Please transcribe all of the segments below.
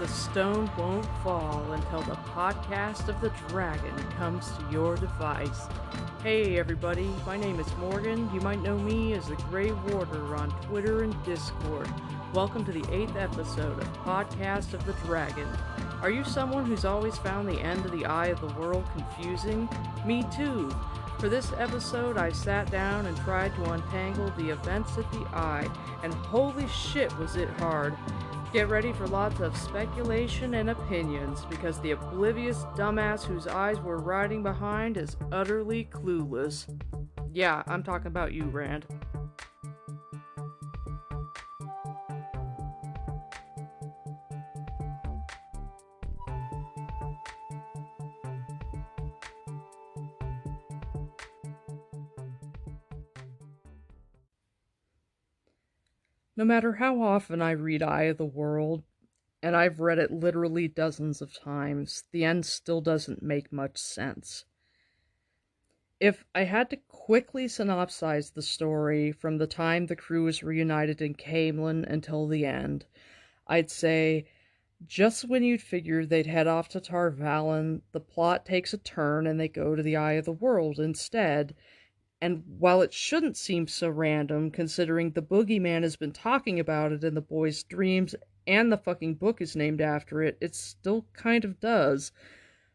The stone won't fall until the podcast of the dragon comes to your device. Hey everybody, my name is Morgan. You might know me as the Grey Warder on Twitter and Discord. Welcome to the 8th episode of Podcast of the Dragon. Are you someone who's always found the end of the eye of the world confusing? Me too. For this episode, I sat down and tried to untangle the events at the eye, and holy shit was it hard. Get ready for lots of speculation and opinions, because the oblivious dumbass whose eyes we're riding behind is utterly clueless. Yeah, I'm talking about you, Rand. No matter how often I read Eye of the World, and I've read it literally dozens of times, the end still doesn't make much sense. If I had to quickly synopsize the story from the time the crew is reunited in Camelin until the end, I'd say, just when you'd figure they'd head off to Tar Valon, the plot takes a turn and they go to the Eye of the World instead. And while it shouldn't seem so random, considering the boogeyman has been talking about it in the boys' dreams and the fucking book is named after it, it still kind of does.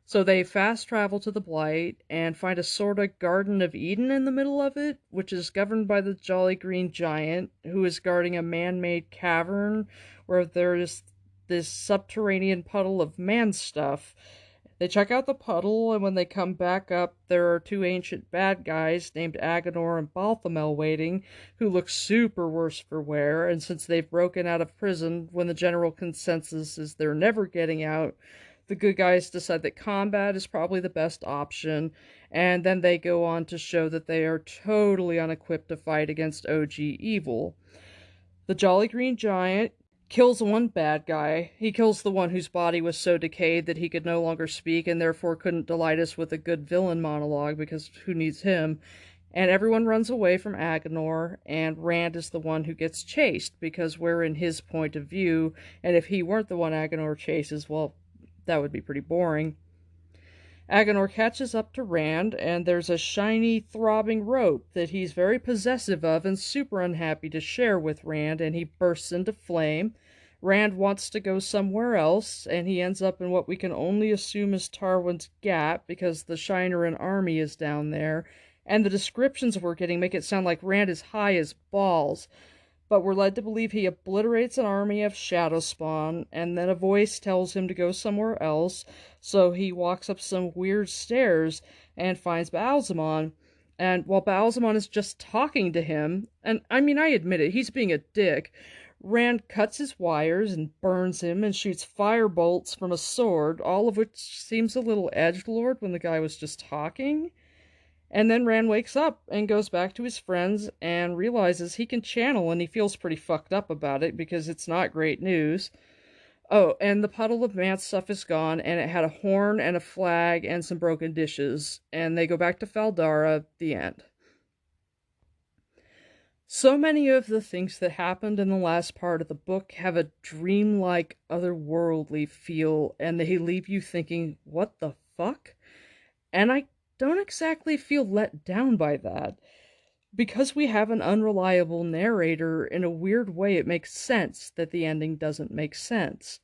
So they fast travel to the Blight and find a sort of Garden of Eden in the middle of it, which is governed by the Jolly Green Giant, who is guarding a man-made cavern where there is this subterranean puddle of man stuff. They check out the puddle, and when they come back up, there are two ancient bad guys named Agenor and Balthamel waiting, who look super worse for wear, and since they've broken out of prison when the general consensus is they're never getting out, the good guys decide that combat is probably the best option, and then they go on to show that they are totally unequipped to fight against OG evil. The Jolly Green Giant kills one bad guy. He kills the one whose body was so decayed that he could no longer speak and therefore couldn't delight us with a good villain monologue, because who needs him? And everyone runs away from Agenor, and Rand is the one who gets chased, because we're in his point of view, and if he weren't the one Agenor chases, well, that would be pretty boring. Agenor catches up to Rand, and there's a shiny, throbbing rope that he's very possessive of and super unhappy to share with Rand, and he bursts into flame. Rand wants to go somewhere else, and he ends up in what we can only assume is Tarwin's Gap, because the Shinerin army is down there, and the descriptions we're getting make it sound like Rand is high as balls. But we're led to believe he obliterates an army of Shadowspawn, and then a voice tells him to go somewhere else, so he walks up some weird stairs and finds Baalzamon. And while Baalzamon is just talking to him, and I mean, I admit it, he's being a dick, Rand cuts his wires and burns him and shoots fire bolts from a sword, all of which seems a little edgelord when the guy was just talking. And then Rand wakes up and goes back to his friends and realizes he can channel, and he feels pretty fucked up about it because it's not great news. Oh, and the puddle of man stuff is gone, and it had a horn and a flag and some broken dishes, and they go back to Faldara, the end. So many of the things that happened in the last part of the book have a dreamlike, otherworldly feel, and they leave you thinking, what the fuck? And I don't exactly feel let down by that. Because we have an unreliable narrator, in a weird way it makes sense that the ending doesn't make sense.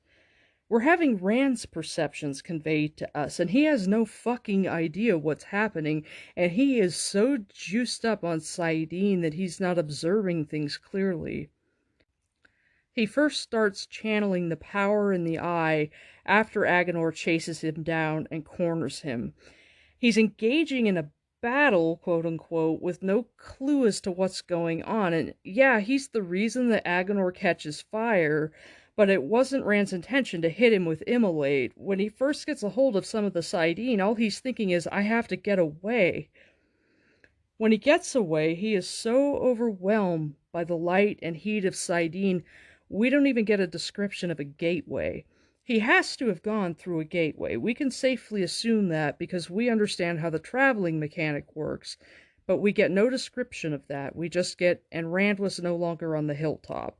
We're having Rand's perceptions conveyed to us, and he has no fucking idea what's happening, and he is so juiced up on saidin that he's not observing things clearly. He first starts channeling the power in the eye after Agenor chases him down and corners him. He's engaging in a battle, quote-unquote, with no clue as to what's going on, and yeah, he's the reason that Agenor catches fire, but it wasn't Rand's intention to hit him with immolate. When he first gets a hold of some of the saidin, all he's thinking is, I have to get away. When he gets away, he is so overwhelmed by the light and heat of saidin, we don't even get a description of a gateway. He has to have gone through a gateway. We can safely assume that because we understand how the traveling mechanic works, but we get no description of that. We just get, and Rand was no longer on the hilltop.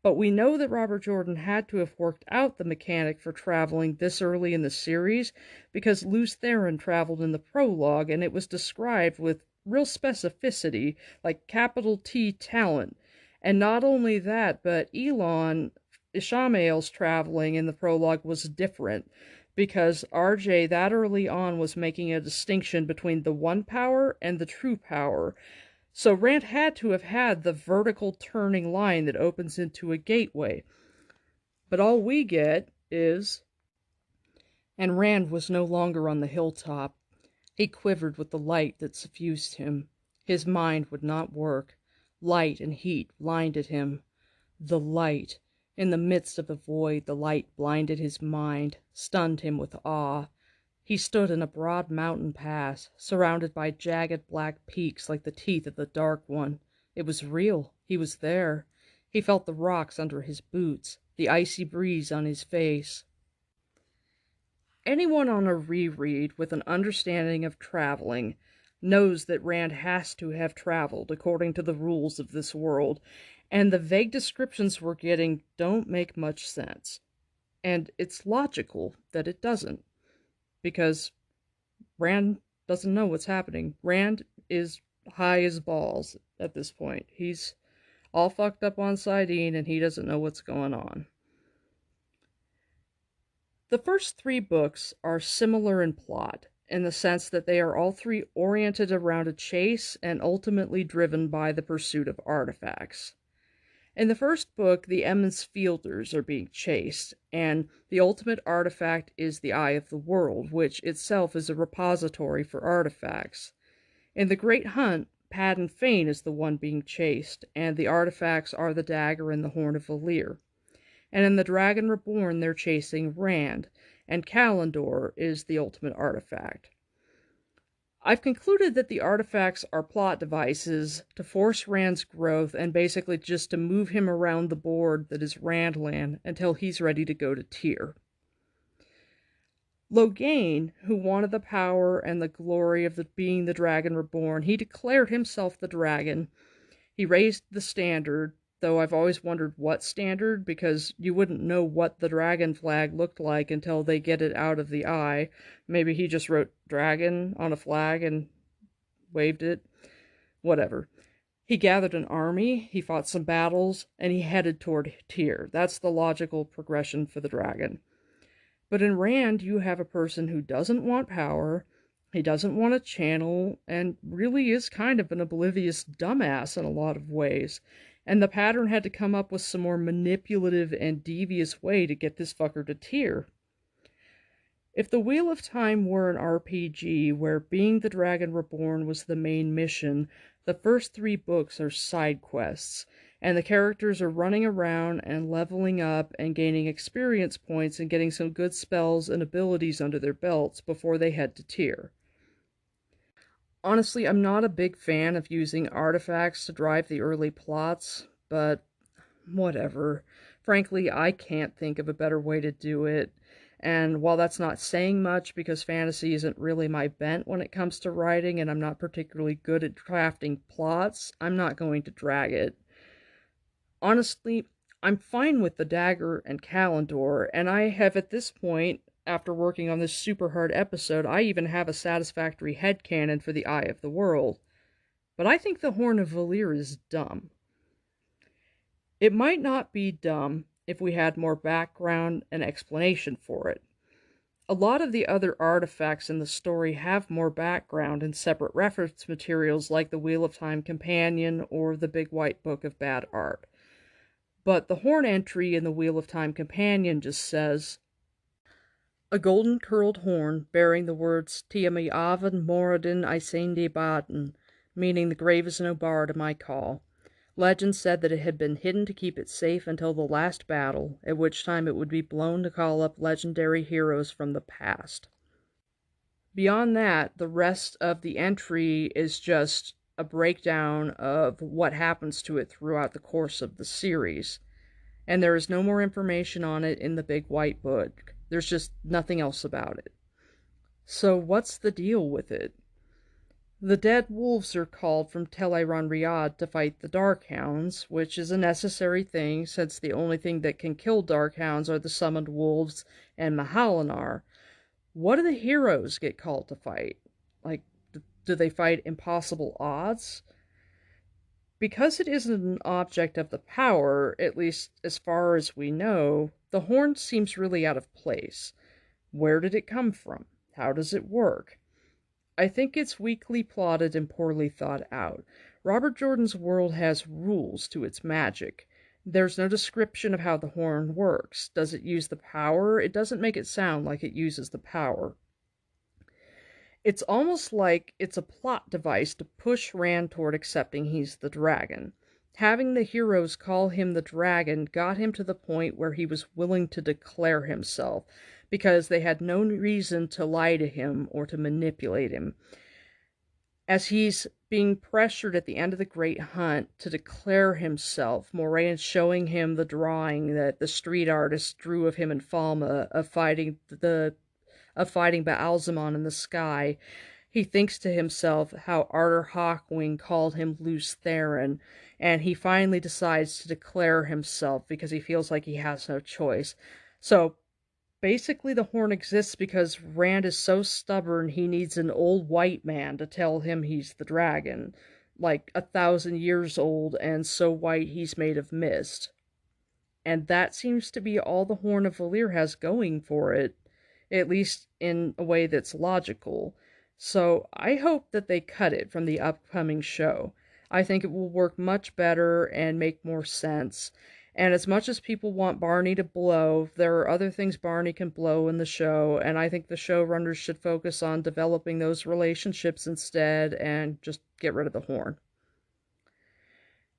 But we know that Robert Jordan had to have worked out the mechanic for traveling this early in the series, because Lews Therin traveled in the prologue, and it was described with real specificity, like capital T talent. And not only that, but Elon Ishamael's traveling in the prologue was different, because RJ that early on was making a distinction between the one power and the true power. So Rand had to have had the vertical turning line that opens into a gateway. But all we get is... And Rand was no longer on the hilltop. He quivered with the light that suffused him. His mind would not work. Light and heat blinded him. The light. In the midst of the void, the light blinded his mind, stunned him with awe. He stood in a broad mountain pass, surrounded by jagged black peaks like the teeth of the Dark One. It was real. He was there. He felt the rocks under his boots, the icy breeze on his face. Anyone on a reread with an understanding of traveling knows that Rand has to have traveled according to the rules of this world, and the vague descriptions we're getting don't make much sense. And it's logical that it doesn't, because Rand doesn't know what's happening. Rand is high as balls at this point. He's all fucked up on Sidene, and he doesn't know what's going on. The first 3 books are similar in plot, in the sense that they are all 3 oriented around a chase and ultimately driven by the pursuit of artifacts. In the first book, the Emmons Fielders are being chased, and the ultimate artifact is the Eye of the World, which itself is a repository for artifacts. In the Great Hunt, Padden Fane is the one being chased, and the artifacts are the dagger and the Horn of Valir. And in The Dragon Reborn, they're chasing Rand, and Callandor is the ultimate artifact. I've concluded that the artifacts are plot devices to force Rand's growth and basically just to move him around the board that is Randland until he's ready to go to Tyr. Logain, who wanted the power and the glory of being the Dragon Reborn, he declared himself the dragon. He raised the standard, though I've always wondered what standard, because you wouldn't know what the dragon flag looked like until they get it out of the eye. Maybe he just wrote dragon on a flag and waved it. Whatever. He gathered an army, he fought some battles, and he headed toward Tyr. That's the logical progression for the dragon. But in Rand, you have a person who doesn't want power, he doesn't want a channel, and really is kind of an oblivious dumbass in a lot of ways. And the pattern had to come up with some more manipulative and devious way to get this fucker to Tyr. If the Wheel of Time were an RPG where being the Dragon Reborn was the main mission, the first 3 books are side quests, and the characters are running around and leveling up and gaining experience points and getting some good spells and abilities under their belts before they head to Tyr. Honestly, I'm not a big fan of using artifacts to drive the early plots, but whatever. Frankly, I can't think of a better way to do it, and while that's not saying much because fantasy isn't really my bent when it comes to writing and I'm not particularly good at crafting plots, I'm not going to drag it. Honestly, I'm fine with the dagger and Callandor, and I have at this point, after working on this super hard episode, I even have a satisfactory headcanon for the Eye of the World. But I think the Horn of Valir is dumb. It might not be dumb if we had more background and explanation for it. A lot of the other artifacts in the story have more background and separate reference materials like the Wheel of Time Companion or the Big White Book of Bad Art. But the horn entry in the Wheel of Time Companion just says, a golden curled horn bearing the words Tiami Avan Moradin Isende Baden, meaning the grave is no bar to my call. Legend said that it had been hidden to keep it safe until the last battle, at which time it would be blown to call up legendary heroes from the past. Beyond that, the rest of the entry is just a breakdown of what happens to it throughout the course of the series. And there is no more information on it in the Big White Book. There's just nothing else about it. So what's the deal with it? The dead wolves are called from Tel'aran'rhiod to fight the Darkhounds, which is a necessary thing since the only thing that can kill Darkhounds are the summoned wolves and Mahalinar. What do the heroes get called to fight? Like, do they fight impossible odds? Because it isn't an object of the power, at least as far as we know, the horn seems really out of place. Where did it come from? How does it work? I think it's weakly plotted and poorly thought out. Robert Jordan's world has rules to its magic. There's no description of how the horn works. Does it use the power? It doesn't make it sound like it uses the power. It's almost like it's a plot device to push Rand toward accepting he's the dragon. Having the heroes call him the dragon got him to the point where he was willing to declare himself, because they had no reason to lie to him or to manipulate him. As he's being pressured at the end of the Great Hunt to declare himself, Moiraine's showing him the drawing that the street artist drew of him and Falma of fighting Baalzamon in the sky. He thinks to himself how Arthur Hawkwing called him Luce Theron, and he finally decides to declare himself because he feels like he has no choice. So basically, the horn exists because Rand is so stubborn he needs an old white man to tell him he's the dragon, like 1,000 years old and so white he's made of mist. And that seems to be all the Horn of Valyr has going for it, at least in a way that's logical. So I hope that they cut it from the upcoming show. I think it will work much better and make more sense. And as much as people want Barney to blow, there are other things Barney can blow in the show, and I think the showrunners should focus on developing those relationships instead and just get rid of the horn.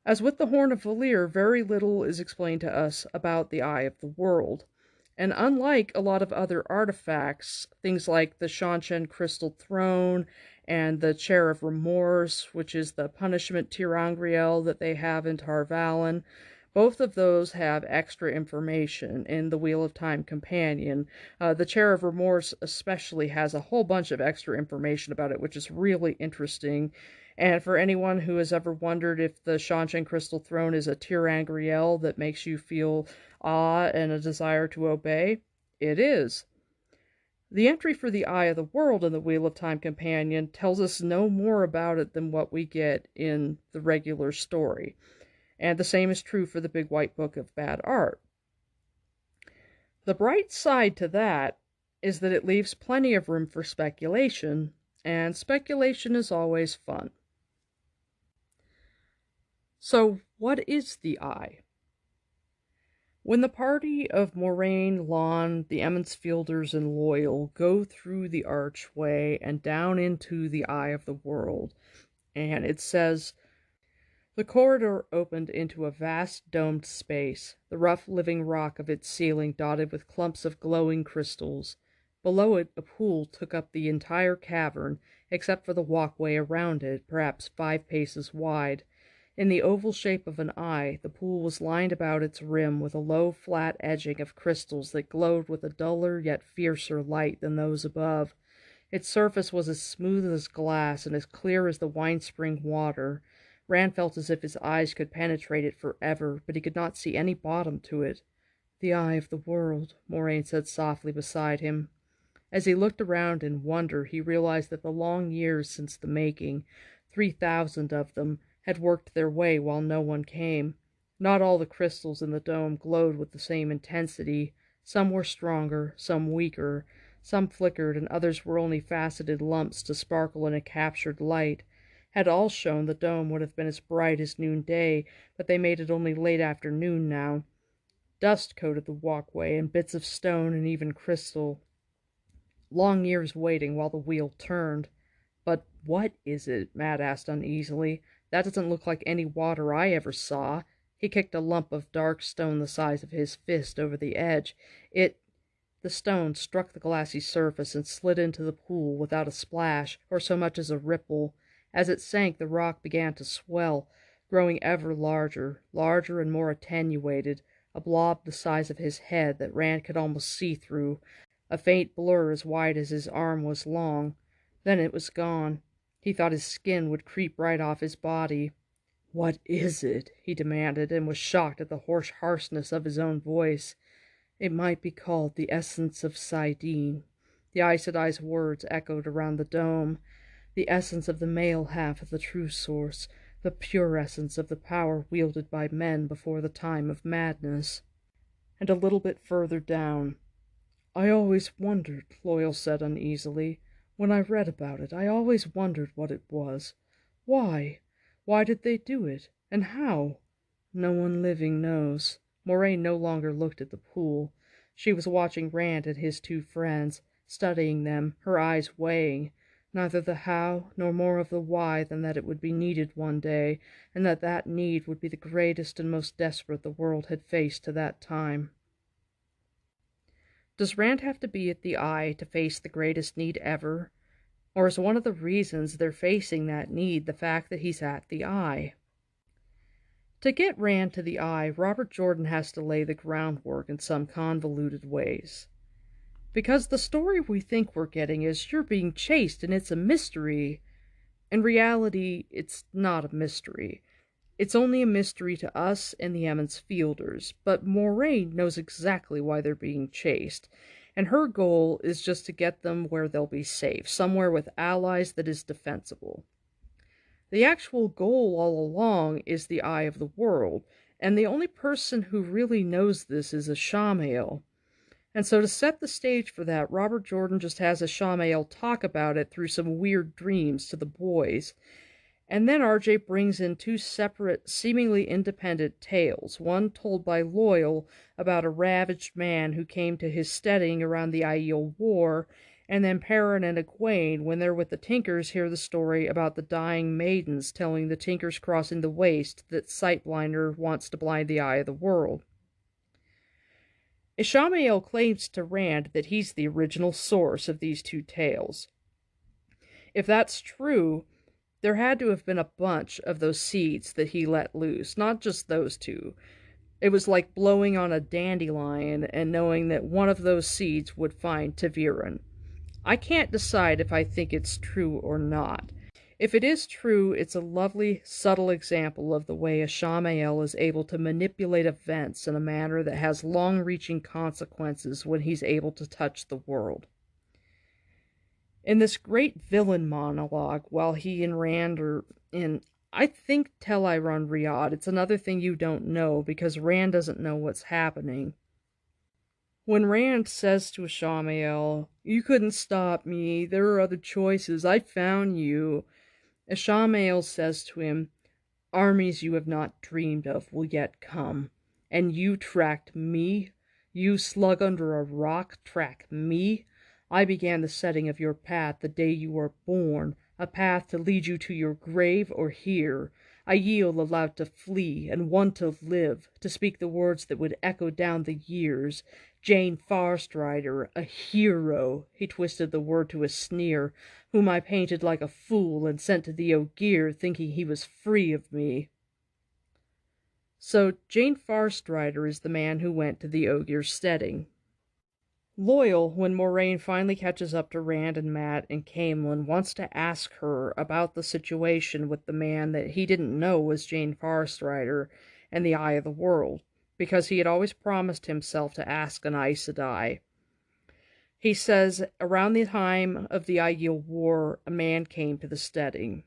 As with the Horn of Valyr, very little is explained to us about the Eye of the World. And unlike a lot of other artifacts, things like the Seanchan Crystal Throne and the Chair of Remorse, which is the punishment tir'angriel that they have in Tar Valon, both of those have extra information in the Wheel of Time Companion. The Chair of Remorse especially has a whole bunch of extra information about it, which is really interesting. And for anyone who has ever wondered if the Seanchan Crystal Throne is a tir'angriel that makes you feel awe and a desire to obey, it is. The entry for the Eye of the World in the Wheel of Time Companion tells us no more about it than what we get in the regular story. And the same is true for the Big White Book of Bad Art. The bright side to that is that it leaves plenty of room for speculation, and speculation is always fun. So, what is the Eye? When the party of Moiraine, Lon, the Emmonsfielders, and Loyal go through the archway and down into the Eye of the World, and it says, the corridor opened into a vast domed space, the rough living rock of its ceiling dotted with clumps of glowing crystals. Below it, a pool took up the entire cavern, except for the walkway around it, perhaps 5 paces wide. In the oval shape of an eye, the pool was lined about its rim with a low, flat edging of crystals that glowed with a duller yet fiercer light than those above. Its surface was as smooth as glass and as clear as the wine-spring water. Rand felt as if his eyes could penetrate it forever, but he could not see any bottom to it. The Eye of the World, Moiraine said softly beside him. As he looked around in wonder, he realized that the long years since the making, 3,000 of them, had worked their way while no one came. Not all the crystals in the dome glowed with the same intensity. Some were stronger, some weaker. Some flickered, and others were only faceted lumps to sparkle in a captured light. Had all shone, the dome would have been as bright as noonday, but they made it only late afternoon now. Dust coated the walkway, and bits of stone and even crystal. Long years waiting while the wheel turned. But what is it? Matt asked uneasily. That doesn't look like any water I ever saw. He kicked a lump of dark stone the size of his fist over the edge. The stone struck the glassy surface and slid into the pool without a splash, or so much as a ripple. As it sank, the rock began to swell, growing ever larger, larger and more attenuated, a blob the size of his head that Rand could almost see through, a faint blur as wide as his arm was long. Then it was gone. He thought his skin would creep right off his body. "What is it?" he demanded, and was shocked at the hoarse harshness of his own voice. "It might be called the essence of Sidene." The Aes Sedai's words echoed around the dome. "The essence of the male half of the true source, the pure essence of the power wielded by men before the time of madness." And a little bit further down, "I always wondered," Loyal said uneasily. "When I read about it, I always wondered what it was. Why? Why did they do it? And how? No one living knows." Moraine no longer looked at the pool. She was watching Rand and his two friends, studying them, her eyes weighing neither the how nor more of the why than that it would be needed one day, and that that need would be the greatest and most desperate the world had faced to that time. Does Rand have to be at the Eye to face the greatest need ever? Or is one of the reasons they're facing that need the fact that he's at the Eye? To get Rand to the Eye, Robert Jordan has to lay the groundwork in some convoluted ways. Because the story we think we're getting is you're being chased and it's a mystery. In reality, it's not a mystery. It's only a mystery to us and the Emmons Fielders, but Moraine knows exactly why they're being chased, and her goal is just to get them where they'll be safe, somewhere with allies that is defensible. The actual goal all along is the Eye of the World, and the only person who really knows this is Ishamael. And so to set the stage for that, Robert Jordan just has Ishamael talk about it through some weird dreams to the boys. And then RJ brings in two separate, seemingly independent tales, one told by Loyal about a ravaged man who came to his steading around the Aiel War, and then Perrin and Egwene, when they're with the Tinkers, hear the story about the dying maidens telling the Tinkers crossing the waste that Sightblinder wants to blind the eye of the world. Ishamael claims to Rand that he's the original source of these two tales. If that's true, there had to have been a bunch of those seeds that he let loose, not just those two. It was like blowing on a dandelion and knowing that one of those seeds would find Ta'Veren. I can't decide if I think it's true or not. If it is true, it's a lovely, subtle example of the way Ishamael is able to manipulate events in a manner that has long-reaching consequences when he's able to touch the world. In this great villain monologue, while he and Rand are in, I think, Tel'aran'rhiod, Riyadh, it's another thing you don't know because Rand doesn't know what's happening. When Rand says to Ishamael, "You couldn't stop me, there are other choices, I found you," Ishamael says to him, "Armies you have not dreamed of will yet come, and you tracked me? You slug under a rock track me? I began the setting of your path the day you were born, a path to lead you to your grave or here. Aiel allowed to flee, and one to live, to speak the words that would echo down the years. Jane Farstrider, a hero," he twisted the word to a sneer, "whom I painted like a fool and sent to the Ogier thinking he was free of me." So Jane Farstrider is the man who went to the Ogier's steading. Loyal, when Moraine finally catches up to Rand and Mat and Caemlyn, wants to ask her about the situation with the man that he didn't know was Jane Farstrider and the Eye of the World, because he had always promised himself to ask an Aes Sedai. He says, around the time of the Aiel War, a man came to the steading.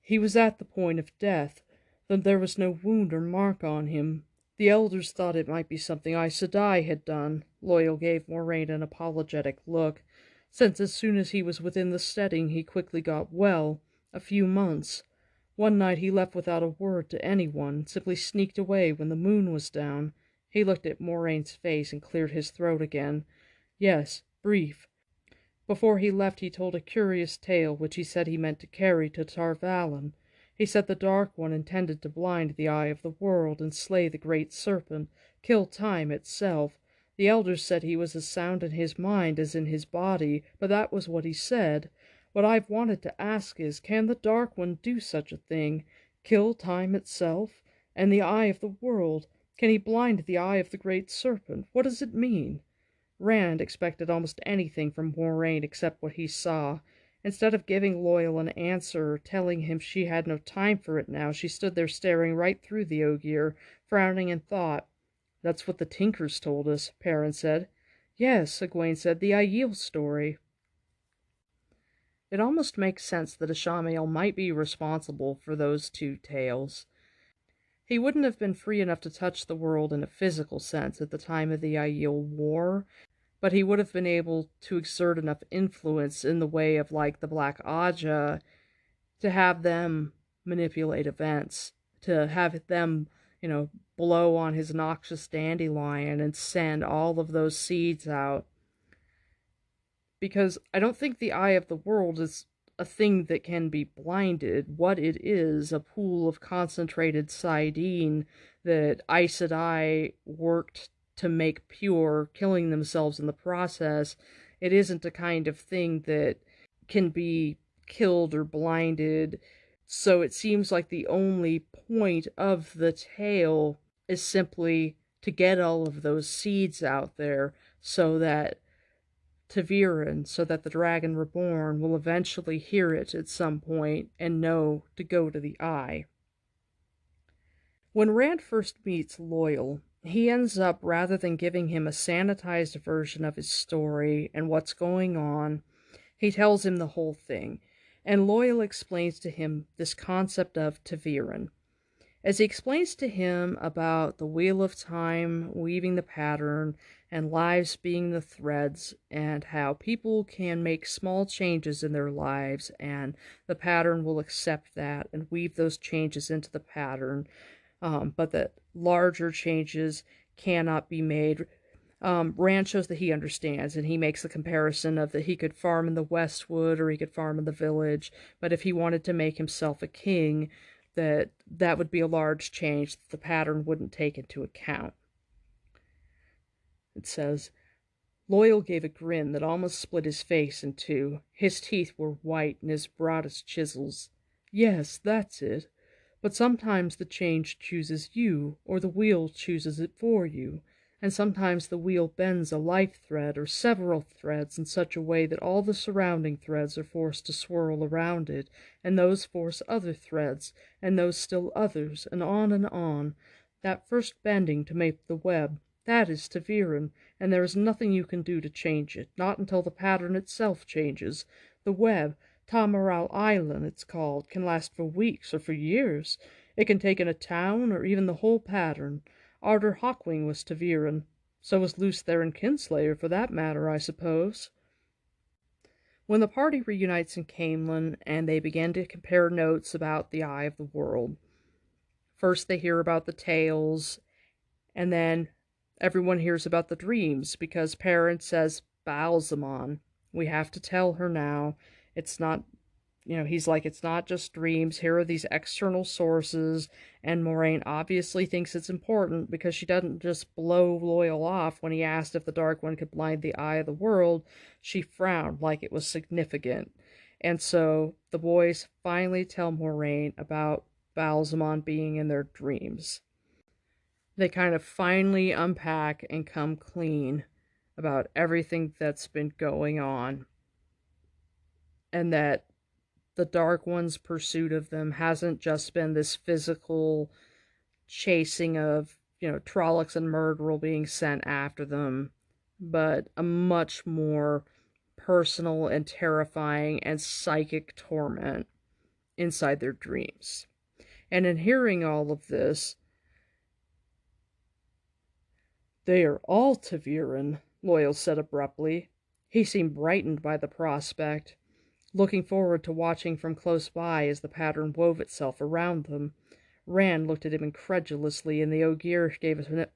He was at the point of death, though there was no wound or mark on him. The elders thought it might be something Aes Sedai had done. Loyal gave Moraine an apologetic look, since as soon as he was within the steading he quickly got well, a few months. One night he left without a word to anyone, simply sneaked away when the moon was down. He looked at Moraine's face and cleared his throat again. Yes, brief. Before he left he told a curious tale which he said he meant to carry to Tar Valon. He said the Dark One intended to blind the Eye of the World and slay the great serpent, kill time itself. The elders said he was as sound in his mind as in his body, but that was what he said. What I've wanted to ask is, can the Dark One do such a thing? Kill time itself? And the Eye of the World? Can he blind the eye of the great serpent? What does it mean? Rand expected almost anything from Moraine except what he saw, Instead of giving Loyal an answer, telling him she had no time for it now, she stood there staring right through the Ogier, frowning in thought. "That's what the Tinkers told us," Perrin said. "Yes," Egwene said, "the Aiel story." It almost makes sense that Ishamael might be responsible for those two tales. He wouldn't have been free enough to touch the world in a physical sense at the time of the Aiel War, but he would have been able to exert enough influence in the way of, like, the Black Aja to have them manipulate events, to have them, blow on his noxious dandelion and send all of those seeds out. Because I don't think the eye of the world is a thing that can be blinded. What it is, a pool of concentrated Sidene that Aes Sedai worked to make pure, killing themselves in the process. It isn't a kind of thing that can be killed or blinded. So it seems like the only point of the tale is simply to get all of those seeds out there so that ta'veren, so that the Dragon Reborn will eventually hear it at some point and know to go to the Eye. When Rand first meets Loyal, he ends up, rather than giving him a sanitized version of his story and what's going on, he tells him the whole thing, and Loyal explains to him this concept of ta'veren. As he explains to him about the Wheel of Time weaving the pattern and lives being the threads, and how people can make small changes in their lives and the pattern will accept that and weave those changes into the pattern, but that larger changes cannot be made. Rand shows that he understands, and he makes the comparison of that he could farm in the Westwood or he could farm in the village, but if he wanted to make himself a king, that would be a large change that the pattern wouldn't take into account. It says, Loyal gave a grin that almost split his face in two. His teeth were white and as broad as chisels. "Yes, that's it. But sometimes the change chooses you, or the wheel chooses it for you. And sometimes the wheel bends a life thread or several threads in such a way that all the surrounding threads are forced to swirl around it, and those force other threads, and those still others, and on and on. That first bending to make the web, that is ta'veren, and there is nothing you can do to change it, not until the pattern itself changes. The web, Tamaral Island it's called, can last for weeks or for years. It can take in a town or even the whole pattern. Arder Hawkwing was ta'veren. So was Luce Theron Kinslayer, for that matter, I suppose." When the party reunites in Caemlyn, and they begin to compare notes about the Eye of the World, first they hear about the tales, and then everyone hears about the dreams, because Perrin says, "Baalzamon, we have to tell her now. It's not," he's like, "it's not just dreams. Here are these external sources," and Moraine obviously thinks it's important because she doesn't just blow Loyal off when he asked if the Dark One could blind the Eye of the World. She frowned like it was significant. And so the boys finally tell Moraine about Baalzamon being in their dreams. They kind of finally unpack and come clean about everything that's been going on, and that the Dark One's pursuit of them hasn't just been this physical chasing of, Trollocs and Myrddrell being sent after them, but a much more personal and terrifying and psychic torment inside their dreams. And in hearing all of this, "They are all ta'veren," Loyal said abruptly. He seemed brightened by the prospect, looking forward to watching from close by as the pattern wove itself around them. Rand looked at him incredulously, and the Ogier gave an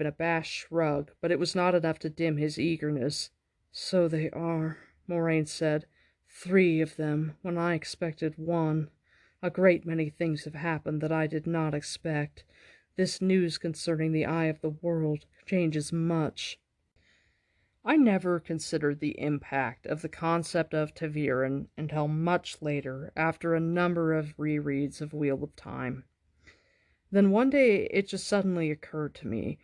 abashed shrug, but it was not enough to dim his eagerness. "So they are," Moraine said. "3 of them, when I expected 1. A great many things have happened that I did not expect. This news concerning the Eye of the World changes much." I never considered the impact of the concept of ta'veren until much later, after a number of rereads of Wheel of Time. Then one day it just suddenly occurred to me.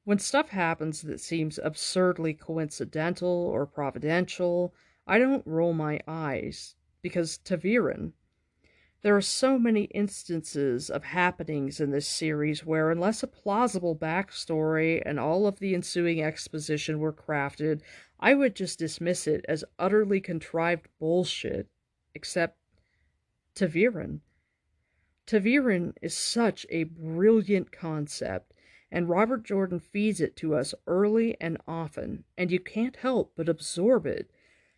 When stuff happens that seems absurdly coincidental or providential, I don't roll my eyes, because ta'veren. There are so many instances of happenings in this series where, unless a plausible backstory and all of the ensuing exposition were crafted, I would just dismiss it as utterly contrived bullshit. Except ta'veren. ta'veren is such a brilliant concept, and Robert Jordan feeds it to us early and often, and you can't help but absorb it.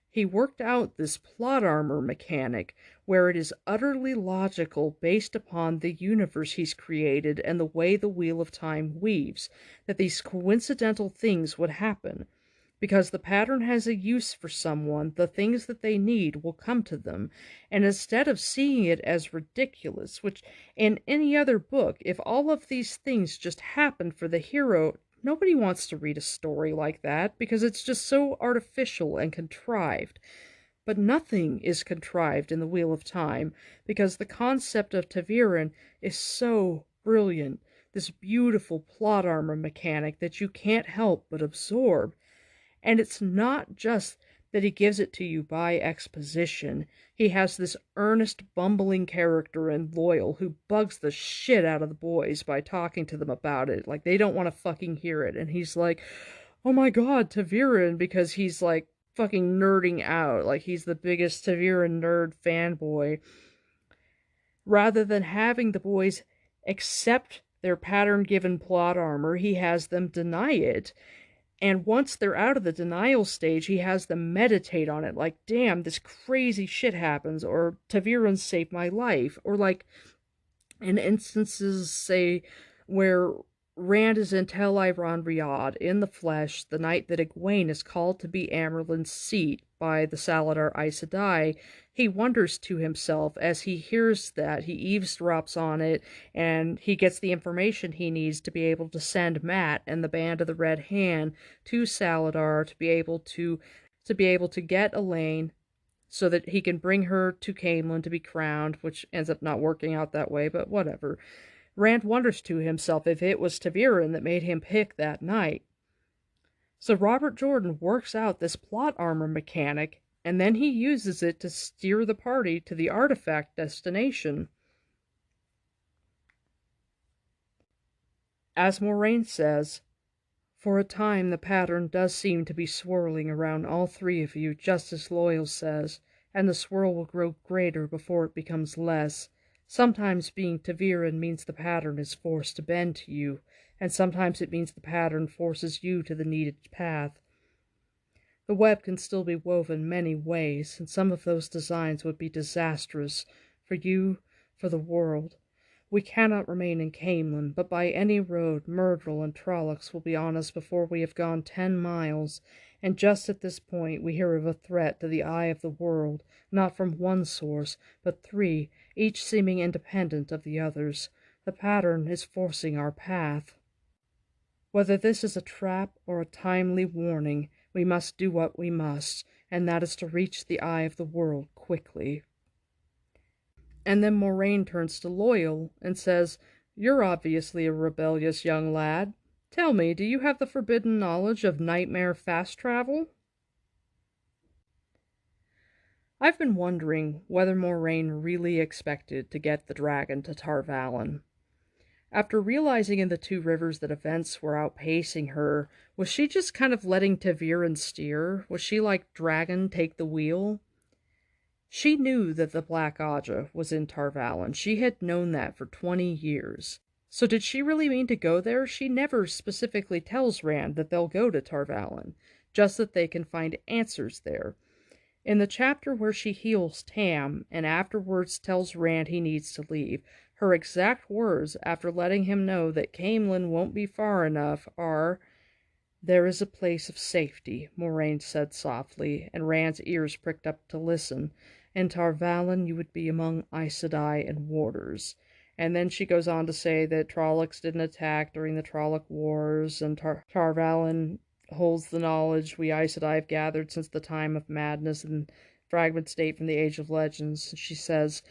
He worked out this plot armor mechanic where it is utterly logical based upon the universe he's created and the way the Wheel of Time weaves, that these coincidental things would happen. Because the pattern has a use for someone, the things that they need will come to them. And instead of seeing it as ridiculous, which in any other book, if all of these things just happened for the hero, nobody wants to read a story like that because it's just so artificial and contrived. But nothing is contrived in the Wheel of Time because the concept of ta'veren is so brilliant, this beautiful plot armor mechanic that you can't help but absorb. And it's not just that he gives it to you by exposition. He has this earnest, bumbling character in Loyal who bugs the shit out of the boys by talking to them about it. Like, they don't want to fucking hear it. And he's like, oh my god, ta'veren, because he's like fucking nerding out. Like, he's the biggest ta'veren nerd fanboy. Rather than having the boys accept their pattern-given plot armor, he has them deny it. And once they're out of the denial stage, he has them meditate on it, like, damn, this crazy shit happens, or ta'veren saved my life, or like in instances, say, where Rand is in Tel Iran Riyadh in the flesh the night that Egwene is called to be Amyrlin's seat by the Saladar Aes Sedai. He wonders to himself as he hears that, he eavesdrops on it, and he gets the information he needs to be able to send Mat and the Band of the Red Hand to Saladar to be able to get Elaine so that he can bring her to Caemlyn to be crowned, which ends up not working out that way, but whatever. Rand wonders to himself if it was ta'veren that made him pick that night. So Robert Jordan works out this plot armor mechanic, and then he uses it to steer the party to the artifact destination. As Moraine says, for a time the pattern does seem to be swirling around all three of you, just as Loyal says, and the swirl will grow greater before it becomes less. Sometimes being ta'veren means the pattern is forced to bend to you, and sometimes it means the pattern forces you to the needed path. The web can still be woven many ways, and some of those designs would be disastrous for you, for the world. We cannot remain in Caemlyn, but by any road Myrddraal and Trollocs will be on us before we have gone 10 miles, and just at this point we hear of a threat to the eye of the world, not from one source, but 3, each seeming independent of the others. The pattern is forcing our path. Whether this is a trap or a timely warning, we must do what we must, and that is to reach the eye of the world quickly. And then Moraine turns to Loyal and says, you're obviously a rebellious young lad. Tell me, do you have the forbidden knowledge of nightmare fast travel? I've been wondering whether Moraine really expected to get the dragon to Tar Valon. After realizing in the Two Rivers that events were outpacing her, was she just kind of letting ta'veren steer? Was she like Dragon take the wheel? She knew that the Black Aja was in Tar Valon. She had known that for 20 years. So did she really mean to go there? She never specifically tells Rand that they'll go to Tar Valon, just that they can find answers there. In the chapter where she heals Tam, and afterwards tells Rand he needs to leave, her exact words after letting him know that Caemlyn won't be far enough are, "There is a place of safety," Moraine said softly, and Rand's ears pricked up to listen. "In Tar Valon you would be among Aes Sedai and warders." And then she goes on to say that Trollocs didn't attack during the Trolloc Wars, and Tar Valon holds the knowledge we Aes Sedai have gathered since the time of madness, and fragments date from the Age of Legends. She says,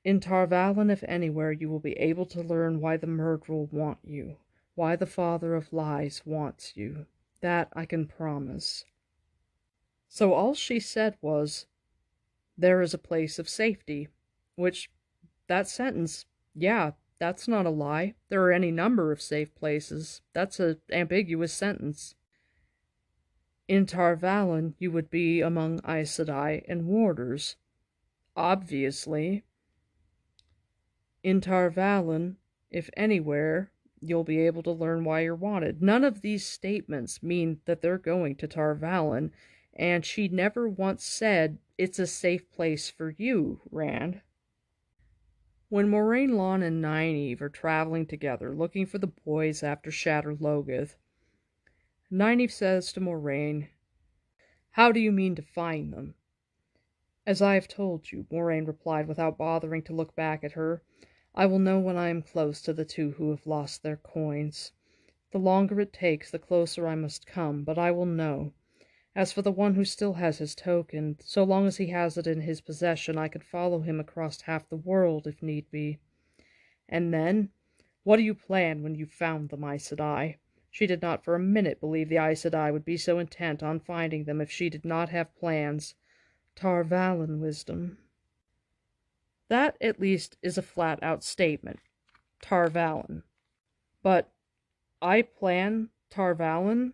"In Tar Valon, if anywhere, you will be able to learn why the Myrddraal want you. why the father of lies wants you. That I can promise. So all she said was, there is a place of safety. Which, that sentence, yeah, that's not a lie. There are any number of safe places. That's an ambiguous sentence. In Tar Valon, you would be among Aes Sedai and warders. Obviously. In Tar Valon, if anywhere, you'll be able to learn why you're wanted. None of these statements mean that they're going to Tar Valon, and she never once said, it's a safe place for you, Rand. When Moraine Lawn and Nynaeve are traveling together, looking for the boys after Shatter Logoth, Nynaeve says to Moraine, how do you mean to find them? As I have told you, Moraine replied without bothering to look back at her. I will know when I am close to the two who have lost their coins. The longer it takes, the closer I must come, but I will know. As for the one who still has his token, so long as he has it in his possession, I could follow him across half the world, if need be. And then? What do you plan when you've found them, Aes Sedai? She did not for a minute believe the Aes Sedai would be so intent on finding them if she did not have plans. Tar Valon wisdom. That, at least, is a flat-out statement. Tar Valon. But I plan Tar Valon?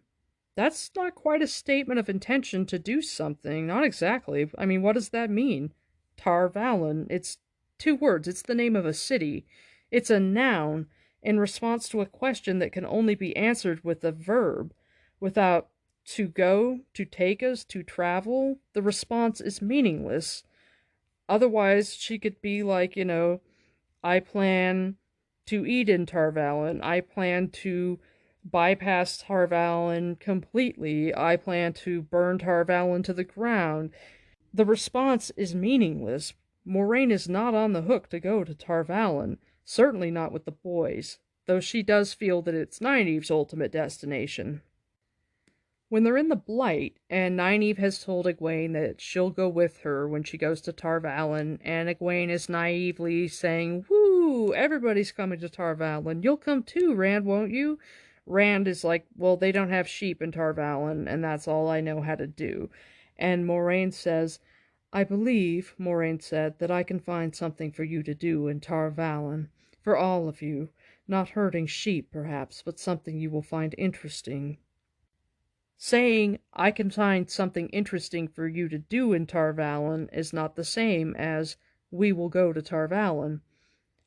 That's not quite a statement of intention to do something. Not exactly. I mean, what does that mean? Tar Valon. It's 2 words. It's the name of a city. It's a noun in response to a question that can only be answered with a verb. Without to go, to take us, to travel, the response is meaningless. Otherwise, she could be like, I plan to eat in Tar Valon. I plan to bypass Tar Valon completely. I plan to burn Tar Valon to the ground. The response is meaningless. Moraine is not on the hook to go to Tar Valon, certainly not with the boys, though she does feel that it's Nynaeve's ultimate destination. When they're in the Blight, and Nynaeve has told Egwene that she'll go with her when she goes to Tar Valon, and Egwene is naively saying, woo, everybody's coming to Tar Valon. You'll come too, Rand, won't you? Rand is like, well, they don't have sheep in Tar Valon, and that's all I know how to do. And Moraine says, I believe, Moraine said, that I can find something for you to do in Tar Valon. For all of you. Not herding sheep, perhaps, but something you will find interesting. Saying, I can find something interesting for you to do in Tar Valon is not the same as, we will go to Tar Valon.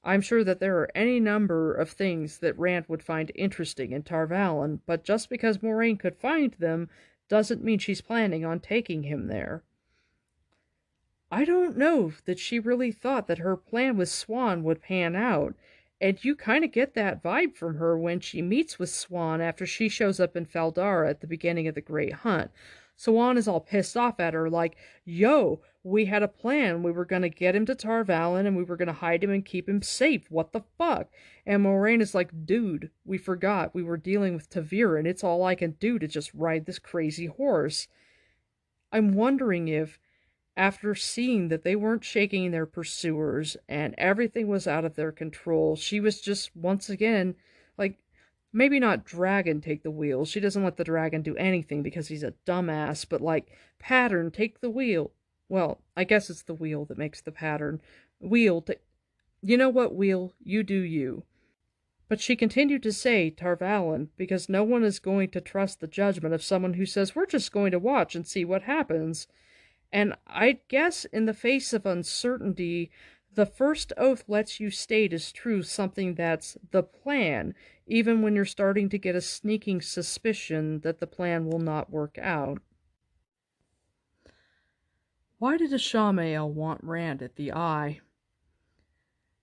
I'm sure that there are any number of things that Rand would find interesting in Tar Valon, but just because Moraine could find them doesn't mean she's planning on taking him there. I don't know that she really thought that her plan with Swan would pan out, and you kind of get that vibe from her when she meets with Swan after she shows up in Faldara at the beginning of the Great Hunt. Swan is all pissed off at her, like, yo, we had a plan. We were going to get him to Tar Valon, and we were going to hide him and keep him safe. What the fuck? And Moraine is like, dude, we forgot. We were dealing with Tavira, and it's all I can do to just ride this crazy horse. I'm wondering if, after seeing that they weren't shaking their pursuers, and everything was out of their control, she was just, once again, like, maybe not Dragon take the wheel. She doesn't let the dragon do anything because he's a dumbass, but like, Pattern, take the wheel. Well, I guess it's the wheel that makes the pattern. Wheel, you know what, Wheel? You do you. But she continued to say Tar Valon, because no one is going to trust the judgment of someone who says, we're just going to watch and see what happens. And I guess in the face of uncertainty, the first oath lets you state as true something that's the plan, even when you're starting to get a sneaking suspicion that the plan will not work out. Why did Ashamael want Rand at the Eye?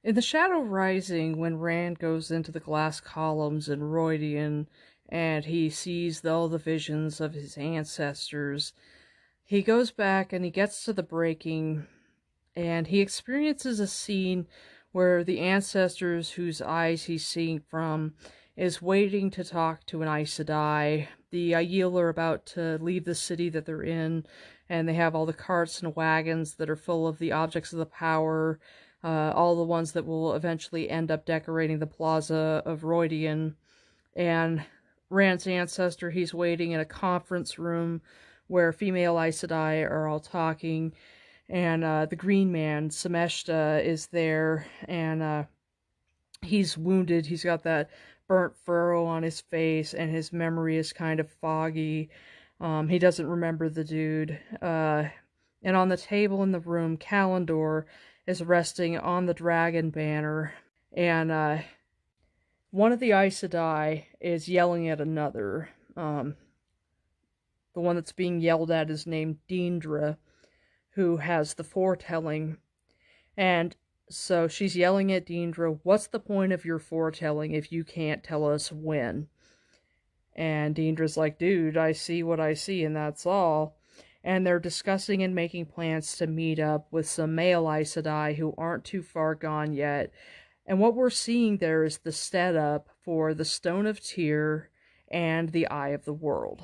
In the Shadow Rising, when Rand goes into the glass columns in Rhuidean, and he sees all the visions of his ancestors, he goes back and he gets to the breaking, and he experiences a scene where the ancestors whose eyes he's seeing from is waiting to talk to an Aes Sedai. The Aiel are about to leave the city that they're in, and they have all the carts and wagons that are full of the objects of the power, all the ones that will eventually end up decorating the plaza of Rhuidean. And Rand's ancestor, he's waiting in a conference room where female Aes Sedai are all talking, and the Green Man, Sameshta, is there, and he's wounded. He's got that burnt furrow on his face, and his memory is kind of foggy. He doesn't remember the dude. And on the table in the room, Kalendor is resting on the dragon banner, and one of the Aes Sedai is yelling at another. The one that's being yelled at is named Deendra, who has the foretelling. And so she's yelling at Deendra, what's the point of your foretelling if you can't tell us when? And Deendra's like, dude, I see what I see, and that's all. And they're discussing and making plans to meet up with some male Aes Sedai who aren't too far gone yet. And what we're seeing there is the setup for the Stone of Tyr and the Eye of the World.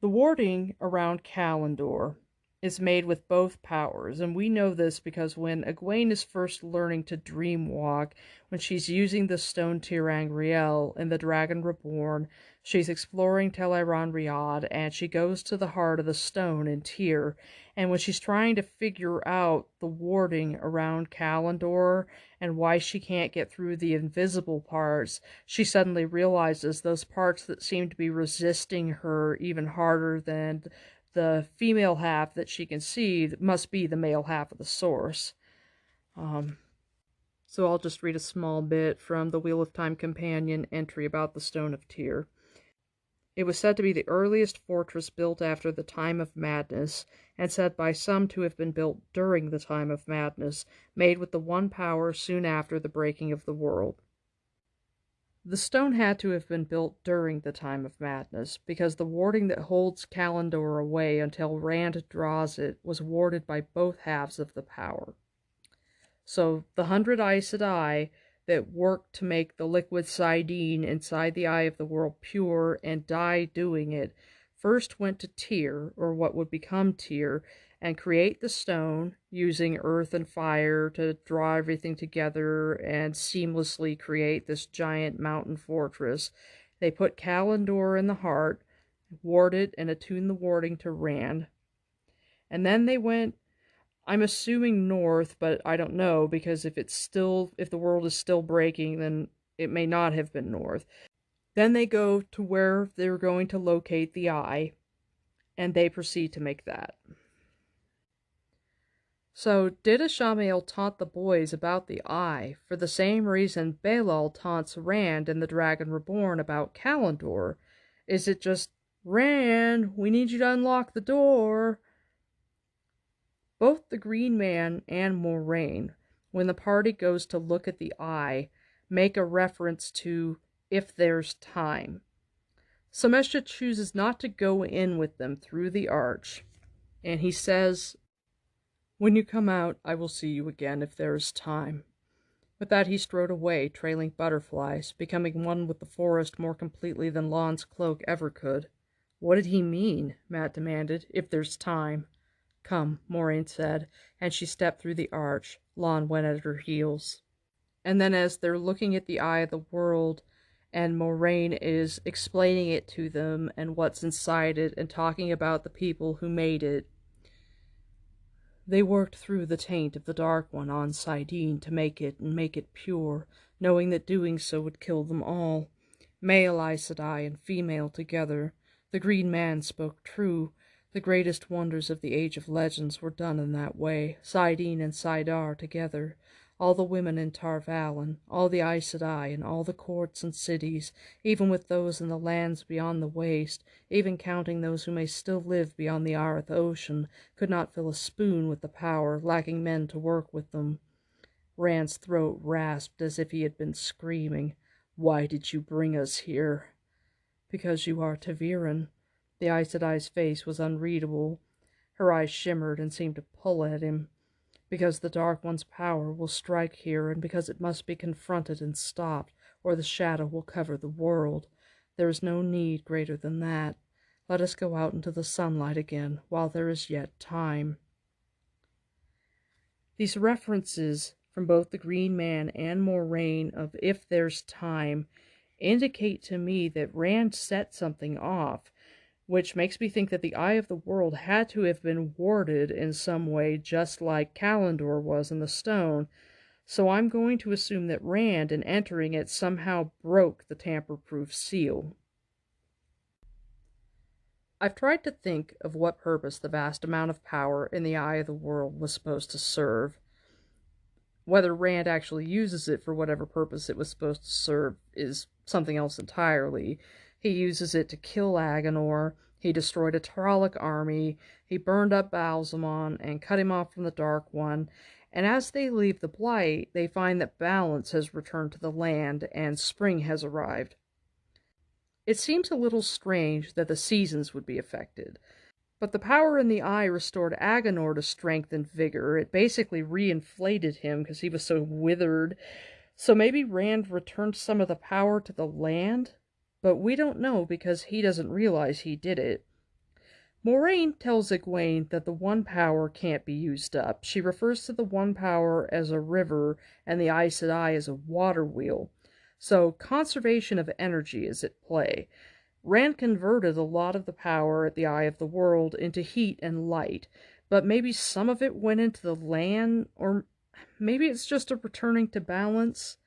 The warding around Kalendor is made with both powers, and we know this because when Egwene is first learning to dreamwalk, when she's using the stone Tirangriel in The Dragon Reborn, she's exploring Tel'aran'rhiod, and she goes to the heart of the stone in Tyr, and when she's trying to figure out the warding around Kalendor and why she can't get through the invisible parts, she suddenly realizes those parts that seem to be resisting her even harder than the female half that she can see must be the male half of the source. So I'll just read a small bit from the Wheel of Time Companion entry about the Stone of Tyr. It was said to be the earliest fortress built after the Time of Madness, and said by some to have been built during the Time of Madness, made with the one power soon after the breaking of the world. The stone had to have been built during the Time of Madness, because the warding that holds Kalendor away until Rand draws it was warded by both halves of the power. So the 100 Aes Sedai that worked to make the liquid Sidene inside the Eye of the World pure and die doing it, first went to Tyr, or what would become Tyr, and create the stone using earth and fire to draw everything together and seamlessly create this giant mountain fortress. They put Kalendor in the heart, ward it, and attuned the warding to Rand. And then they went, I'm assuming north, but I don't know, because if the world is still breaking, then it may not have been north. Then they go to where they're going to locate the eye, and they proceed to make that. So, did Ishamael taunt the boys about the eye for the same reason Balal taunts Rand in The Dragon Reborn about Kalendor? Is it just, Rand, we need you to unlock the door? Both the Green Man and Moraine, when the party goes to look at the eye, make a reference to if there's time. Sameshta chooses not to go in with them through the arch, and he says, when you come out, I will see you again if there is time. With that he strode away, trailing butterflies, becoming one with the forest more completely than Lon's cloak ever could. What did he mean? Mat demanded. If there's time. Come, Moraine said, and she stepped through the arch. Lon went at her heels. And then as they're looking at the Eye of the World, and Moraine is explaining it to them and what's inside it and talking about the people who made it, they worked through the taint of the Dark One on Sidene to make it and make it pure, knowing that doing so would kill them all. Male Aes Sedai and female together. The Green Man spoke true. The greatest wonders of the Age of Legends were done in that way, Sidene and Sidar together. All the women in Tar Valon, all the Aes Sedai in all the courts and cities, even with those in the lands beyond the waste, even counting those who may still live beyond the Arth Ocean, could not fill a spoon with the power, lacking men to work with them. Rand's throat rasped as if he had been screaming. Why did you bring us here? Because you are ta'veren. The Aes Sedai's face was unreadable. Her eyes shimmered and seemed to pull at him. Because the Dark One's power will strike here, and because it must be confronted and stopped, or the shadow will cover the world. There is no need greater than that. Let us go out into the sunlight again, while there is yet time. These references from both the Green Man and Moraine of If There's Time indicate to me that Rand set something off, which makes me think that the Eye of the World had to have been warded in some way, just like Callandor was in the stone. So I'm going to assume that Rand, in entering it, somehow broke the tamper-proof seal. I've tried to think of what purpose the vast amount of power in the Eye of the World was supposed to serve. Whether Rand actually uses it for whatever purpose it was supposed to serve is something else entirely. He uses it to kill Agenor, he destroyed a Trolloc army, he burned up Balsamon and cut him off from the Dark One, and as they leave the Blight, they find that balance has returned to the land and spring has arrived. It seems a little strange that the seasons would be affected, but the power in the eye restored Agenor to strength and vigor. It basically reinflated him because he was so withered. So maybe Rand returned some of the power to the land? But we don't know because he doesn't realize he did it. Moraine tells Egwene that the One Power can't be used up. She refers to the One Power as a river and the Aes Sedai as a water wheel. So conservation of energy is at play. Rand converted a lot of the power at the Eye of the World into heat and light, but maybe some of it went into the land, or maybe it's just a returning to balance.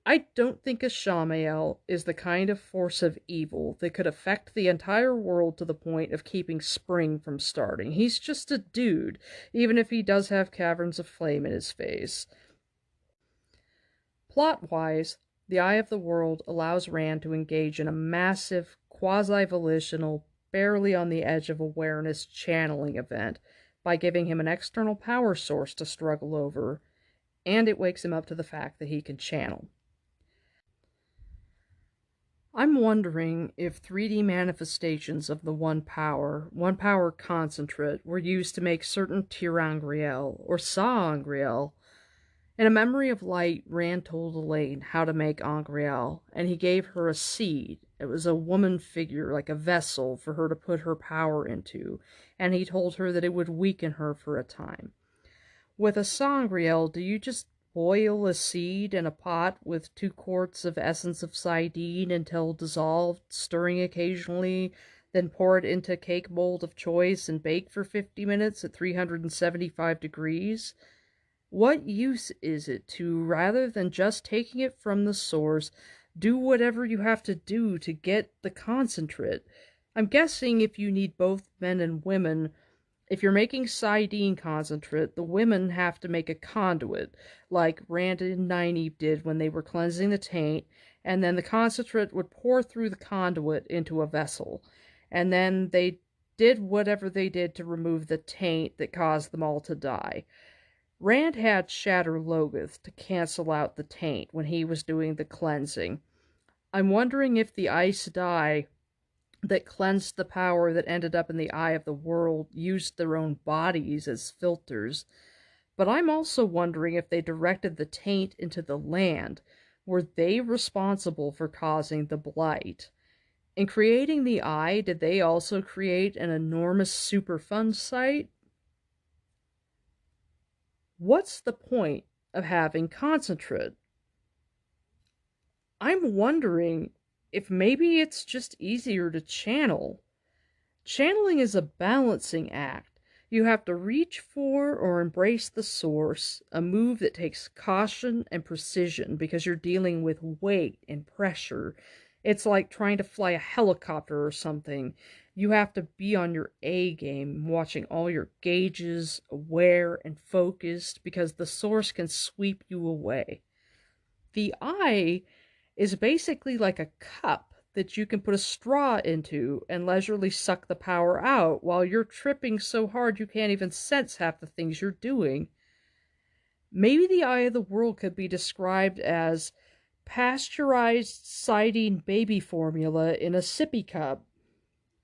I don't think Ishamael is the kind of force of evil that could affect the entire world to the point of keeping spring from starting. He's just a dude, even if he does have caverns of flame in his face. Plot-wise, the Eye of the World allows Rand to engage in a massive, quasi-volitional, barely on the edge of awareness channeling event by giving him an external power source to struggle over, and it wakes him up to the fact that he can channel. I'm wondering if 3D manifestations of the One Power concentrate, were used to make certain tir-Angreal or sa-Angreal. In A Memory of Light, Rand told Elaine how to make Angreal, and he gave her a seed. It was a woman figure, like a vessel, for her to put her power into, and he told her that it would weaken her for a time. With a sa-Angreal, do you just boil a seed in a pot with 2 quarts of essence of Sidene until dissolved, stirring occasionally, then pour it into a cake mold of choice and bake for 50 minutes at 375 degrees? What use is it to, rather than just taking it from the source, do whatever you have to do to get the concentrate? I'm guessing if you need both men and women, if you're making Sidene concentrate, the women have to make a conduit, like Rand and Nynaeve did when they were cleansing the taint, and then the concentrate would pour through the conduit into a vessel. And then they did whatever they did to remove the taint that caused them all to die. Rand had Shatter Logoth to cancel out the taint when he was doing the cleansing. I'm wondering if the Aes Sedai that cleansed the power that ended up in the Eye of the World used their own bodies as filters. But I'm also wondering if they directed the taint into the land. Were they responsible for causing the blight? In creating the Eye, did they also create an enormous Superfund site? What's the point of having concentrate? I'm wondering if maybe it's just easier to channel. Channeling is a balancing act. You have to reach for or embrace the source, a move that takes caution and precision because you're dealing with weight and pressure. It's like trying to fly a helicopter or something. You have to be on your A game, watching all your gauges, aware and focused, because the source can sweep you away. The eye is basically like a cup that you can put a straw into and leisurely suck the power out while you're tripping so hard you can't even sense half the things you're doing. Maybe the Eye of the World could be described as pasteurized Sidene baby formula in a sippy cup.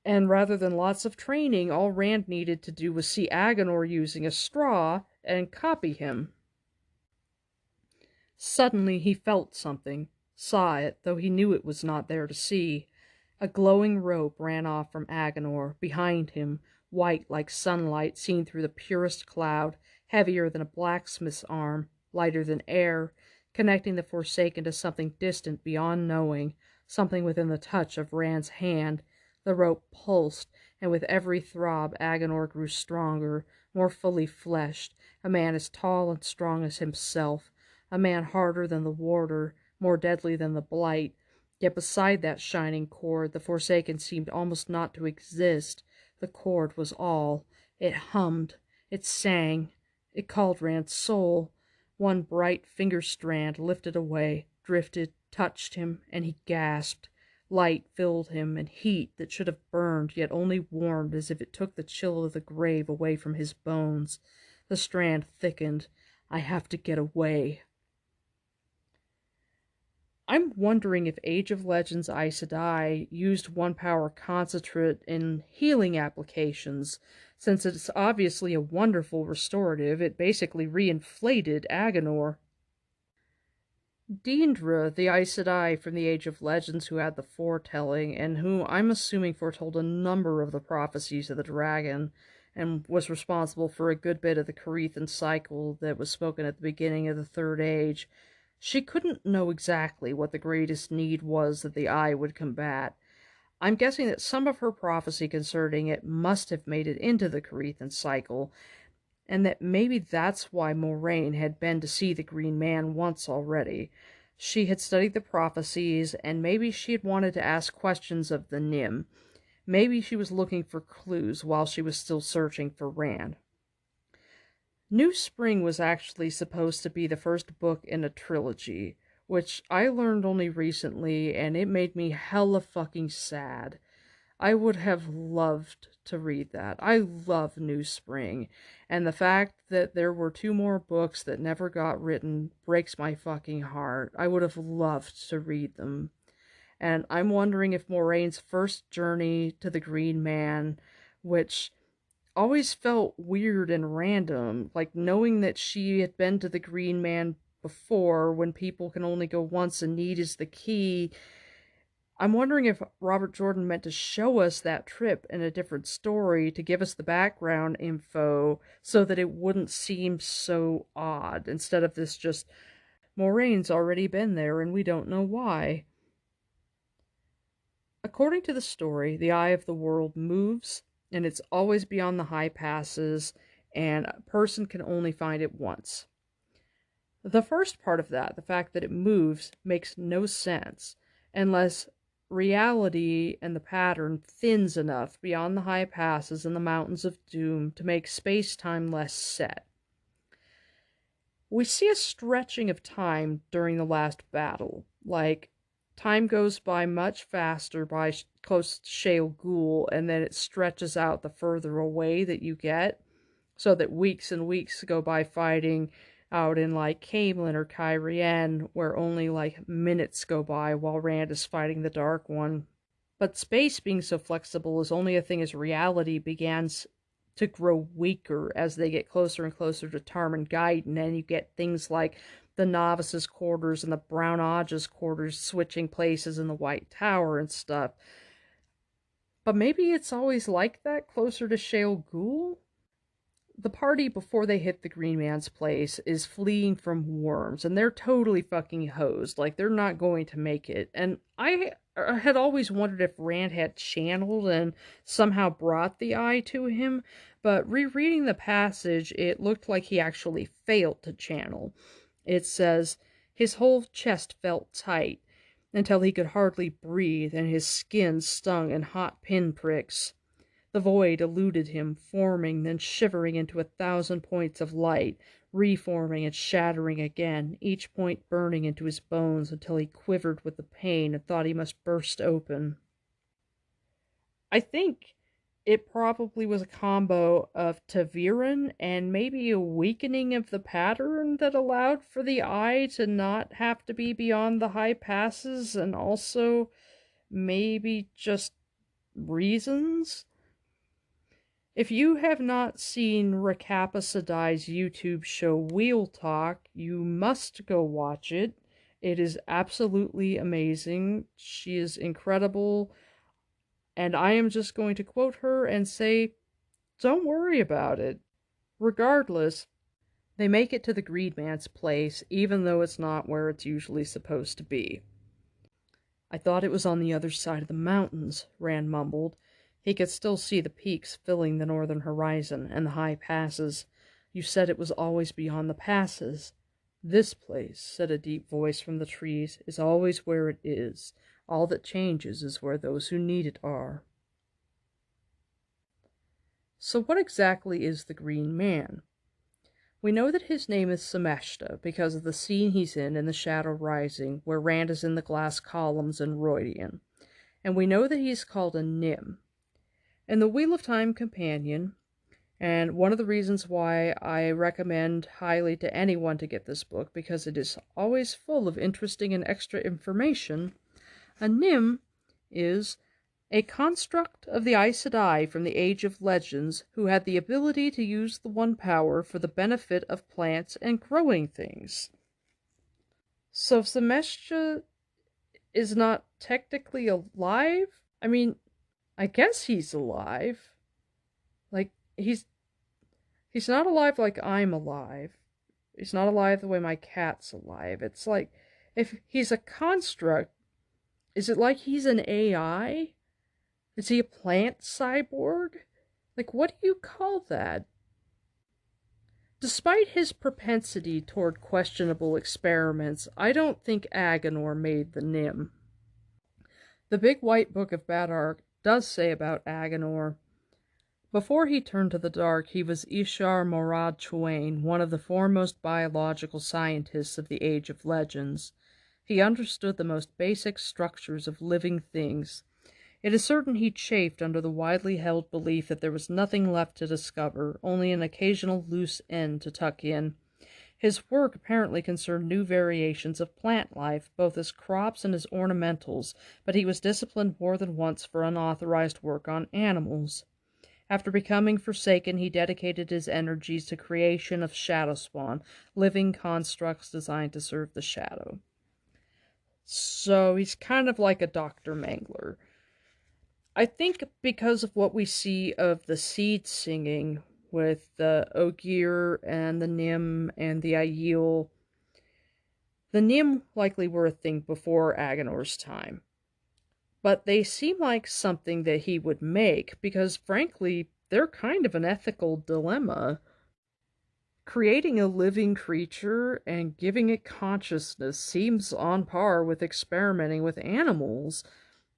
And rather than lots of training, all Rand needed to do was see Agenor using a straw and copy him. Suddenly he felt something, saw it, though he knew it was not there to see. A glowing rope ran off from Agenor, behind him, white like sunlight seen through the purest cloud, heavier than a blacksmith's arm. lighter than air, connecting the Forsaken to something distant beyond knowing, something within the touch of Rand's hand. The rope pulsed, and with every throb Agenor grew stronger, more fully fleshed, a man as tall and strong as himself, a man harder than the warder, more deadly than the blight. Yet beside that shining cord, the Forsaken seemed almost not to exist. The cord was all. It hummed. It sang. It called Rand's soul. One bright finger strand lifted away, drifted, touched him, and he gasped. Light filled him, and heat that should have burned, yet only warmed as if it took the chill of the grave away from his bones. The strand thickened. I have to get away. I'm wondering if Age of Legends Aes Sedai used one power concentrate in healing applications. Since it's obviously a wonderful restorative, it basically reinflated Agenor. Deandra, the Aes Sedai from the Age of Legends who had the foretelling, and who I'm assuming foretold a number of the prophecies of the dragon, and was responsible for a good bit of the Karaethon cycle that was spoken at the beginning of the Third Age, she couldn't know exactly what the greatest need was that the Eye would combat. I'm guessing that some of her prophecy concerning it must have made it into the Karaethon cycle, and that maybe that's why Moraine had been to see the Green Man once already. She had studied the prophecies, and maybe she had wanted to ask questions of the Nym. Maybe she was looking for clues while she was still searching for Rand. New Spring was actually supposed to be the first book in a trilogy, which I learned only recently, and it made me hella fucking sad. I would have loved to read that. I love New Spring, and the fact that there were 2 more books that never got written breaks my fucking heart. I would have loved to read them. And I'm wondering if Moraine's first journey to the Green Man, which always felt weird and random, like knowing that she had been to the Green Man before when people can only go once and need is the key. I'm wondering if Robert Jordan meant to show us that trip in a different story to give us the background info so that it wouldn't seem so odd, instead of this just, Moraine's already been there and we don't know why. According to the story, the Eye of the World moves, and it's always beyond the high passes, and a person can only find it once. The first part of that, the fact that it moves, makes no sense, unless reality and the pattern thins enough beyond the high passes and the mountains of doom to make space-time less set. We see a stretching of time during the last battle, like time goes by much faster by close to Shale Ghul, and then it stretches out the further away that you get, so that weeks and weeks go by fighting out in like Camelin or Karaethon, where only like minutes go by while Rand is fighting the Dark One. But space being so flexible is only a thing as reality begins to grow weaker as they get closer and closer to Tarmon Guyton, and you get things like the Novices' quarters and the Brown Ajah's quarters switching places in the White Tower and stuff. But maybe it's always like that closer to Shale Ghul? The party before they hit the Green Man's place is fleeing from worms, and they're totally fucking hosed. Like, they're not going to make it. And I had always wondered if Rand had channeled and somehow brought the Eye to him, but rereading the passage, it looked like he actually failed to channel. It says, his whole chest felt tight, until he could hardly breathe, and his skin stung in hot pinpricks. The void eluded him, forming, then shivering into 1,000 points of light, reforming and shattering again, each point burning into his bones until he quivered with the pain and thought he must burst open. I think it probably was a combo of ta'veren and maybe a weakening of the pattern that allowed for the Eye to not have to be beyond the high passes, and also maybe just reasons. If you have not seen Rekappa Sedai's YouTube show Wheel Talk, you must go watch it. It is absolutely amazing. She is incredible. And I am just going to quote her and say, don't worry about it. Regardless, They make it to the Green Man's place, even though it's not where it's usually supposed to be. "I thought it was on the other side of the mountains," Rand mumbled. He could still see the peaks filling the northern horizon, and the high passes. "You said it was always beyond the passes." "This place," said a deep voice from the trees, "is always where it is. All that changes is where those who need it are." So what exactly is the Green Man? We know that his name is Sameshta because of the scene he's in The Shadow Rising, where Rand is in the glass columns in Rhuidean. And we know that he's called a Nym. In the Wheel of Time Companion, and one of the reasons why I recommend highly to anyone to get this book, because it is always full of interesting and extra information, a Nym is a construct of the Aes Sedai from the Age of Legends who had the ability to use the One Power for the benefit of plants and growing things. So Sameshta is not technically alive? I mean, I guess he's alive. Like, he's not alive like I'm alive. He's not alive the way my cat's alive. It's like, if he's a construct, is it like he's an AI? Is he a plant cyborg? Like, what do you call that? Despite his propensity toward questionable experiments, I don't think Agenor made the Nym. The Big White Book of Badar does say about Agenor, "Before he turned to the dark, he was Ishar Morad Chwain, one of the foremost biological scientists of the Age of Legends. He understood the most basic structures of living things. It is certain he chafed under the widely held belief that there was nothing left to discover, only an occasional loose end to tuck in. His work apparently concerned new variations of plant life, both as crops and as ornamentals, but he was disciplined more than once for unauthorized work on animals. After becoming forsaken, he dedicated his energies to creation of Shadowspawn, living constructs designed to serve the Shadow." So he's kind of like a Dr. Mangler. I think because of what we see of the seed singing with the Ogier and the Nym and the Aiel, the Nym likely were a thing before Agenor's time. But they seem like something that he would make because, frankly, they're kind of an ethical dilemma. Creating a living creature and giving it consciousness seems on par with experimenting with animals.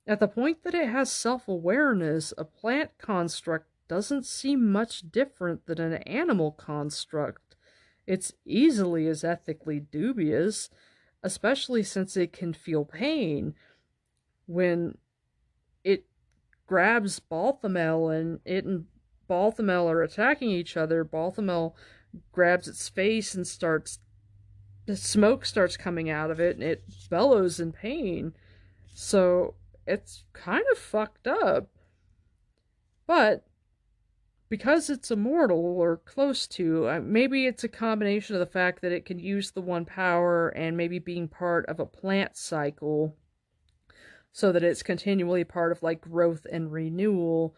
At the point that it has self-awareness, a plant construct doesn't seem much different than an animal construct. It's easily as ethically dubious, especially since it can feel pain. When it grabs Balthamel and it and Balthamel are attacking each other, Balthamel grabs its face and the smoke starts coming out of it and it bellows in pain. So it's kind of fucked up. But because it's immortal, or close to, maybe it's a combination of the fact that it can use the One Power and maybe being part of a plant cycle so that it's continually part of like growth and renewal.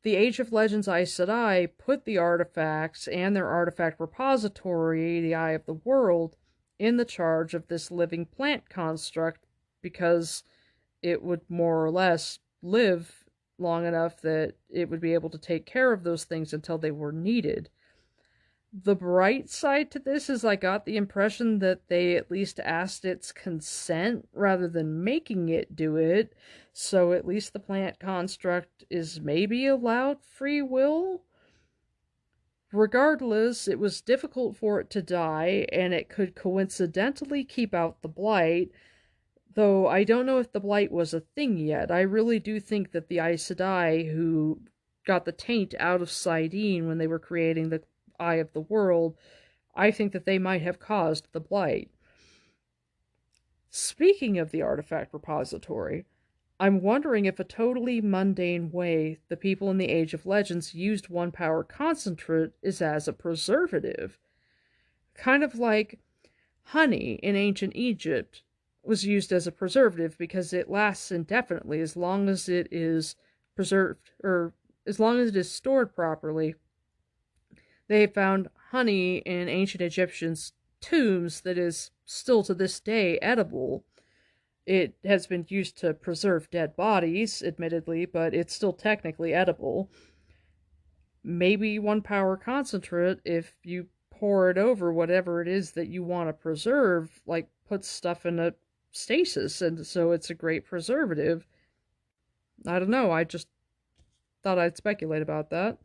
The Age of Legends Aes Sedai put the artifacts and their artifact repository, the Eye of the World, in the charge of this living plant construct because it would more or less live long enough that it would be able to take care of those things until they were needed. The bright side to this is I got the impression that they at least asked its consent rather than making it do it, so at least the plant construct is maybe allowed free will. Regardless, it was difficult for it to die, and it could coincidentally keep out the blight, though I don't know if the blight was a thing yet. I really do think that the Aes Sedai, who got the taint out of Saidin when they were creating the Eye of the World, I think that they might have caused the blight. Speaking of the artifact repository, I'm wondering if a totally mundane way the people in the Age of Legends used One Power concentrate is as a preservative. Kind of like honey in ancient Egypt was used as a preservative because it lasts indefinitely as long as it is preserved, or as long as it is stored properly. They found honey in ancient Egyptians' tombs that is still to this day edible. It has been used to preserve dead bodies, admittedly, but it's still technically edible. Maybe 1 power concentrate, if you pour it over whatever it is that you want to preserve, like puts stuff in a stasis, and so it's a great preservative. I don't know, I just thought I'd speculate about that.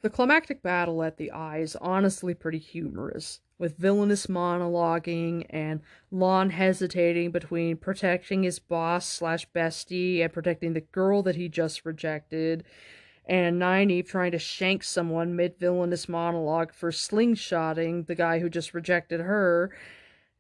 The climactic battle at the Eye is honestly pretty humorous, with villainous monologuing and Lon hesitating between protecting his boss/bestie and protecting the girl that he just rejected, and Nynaeve trying to shank someone mid-villainous monologue for slingshotting the guy who just rejected her,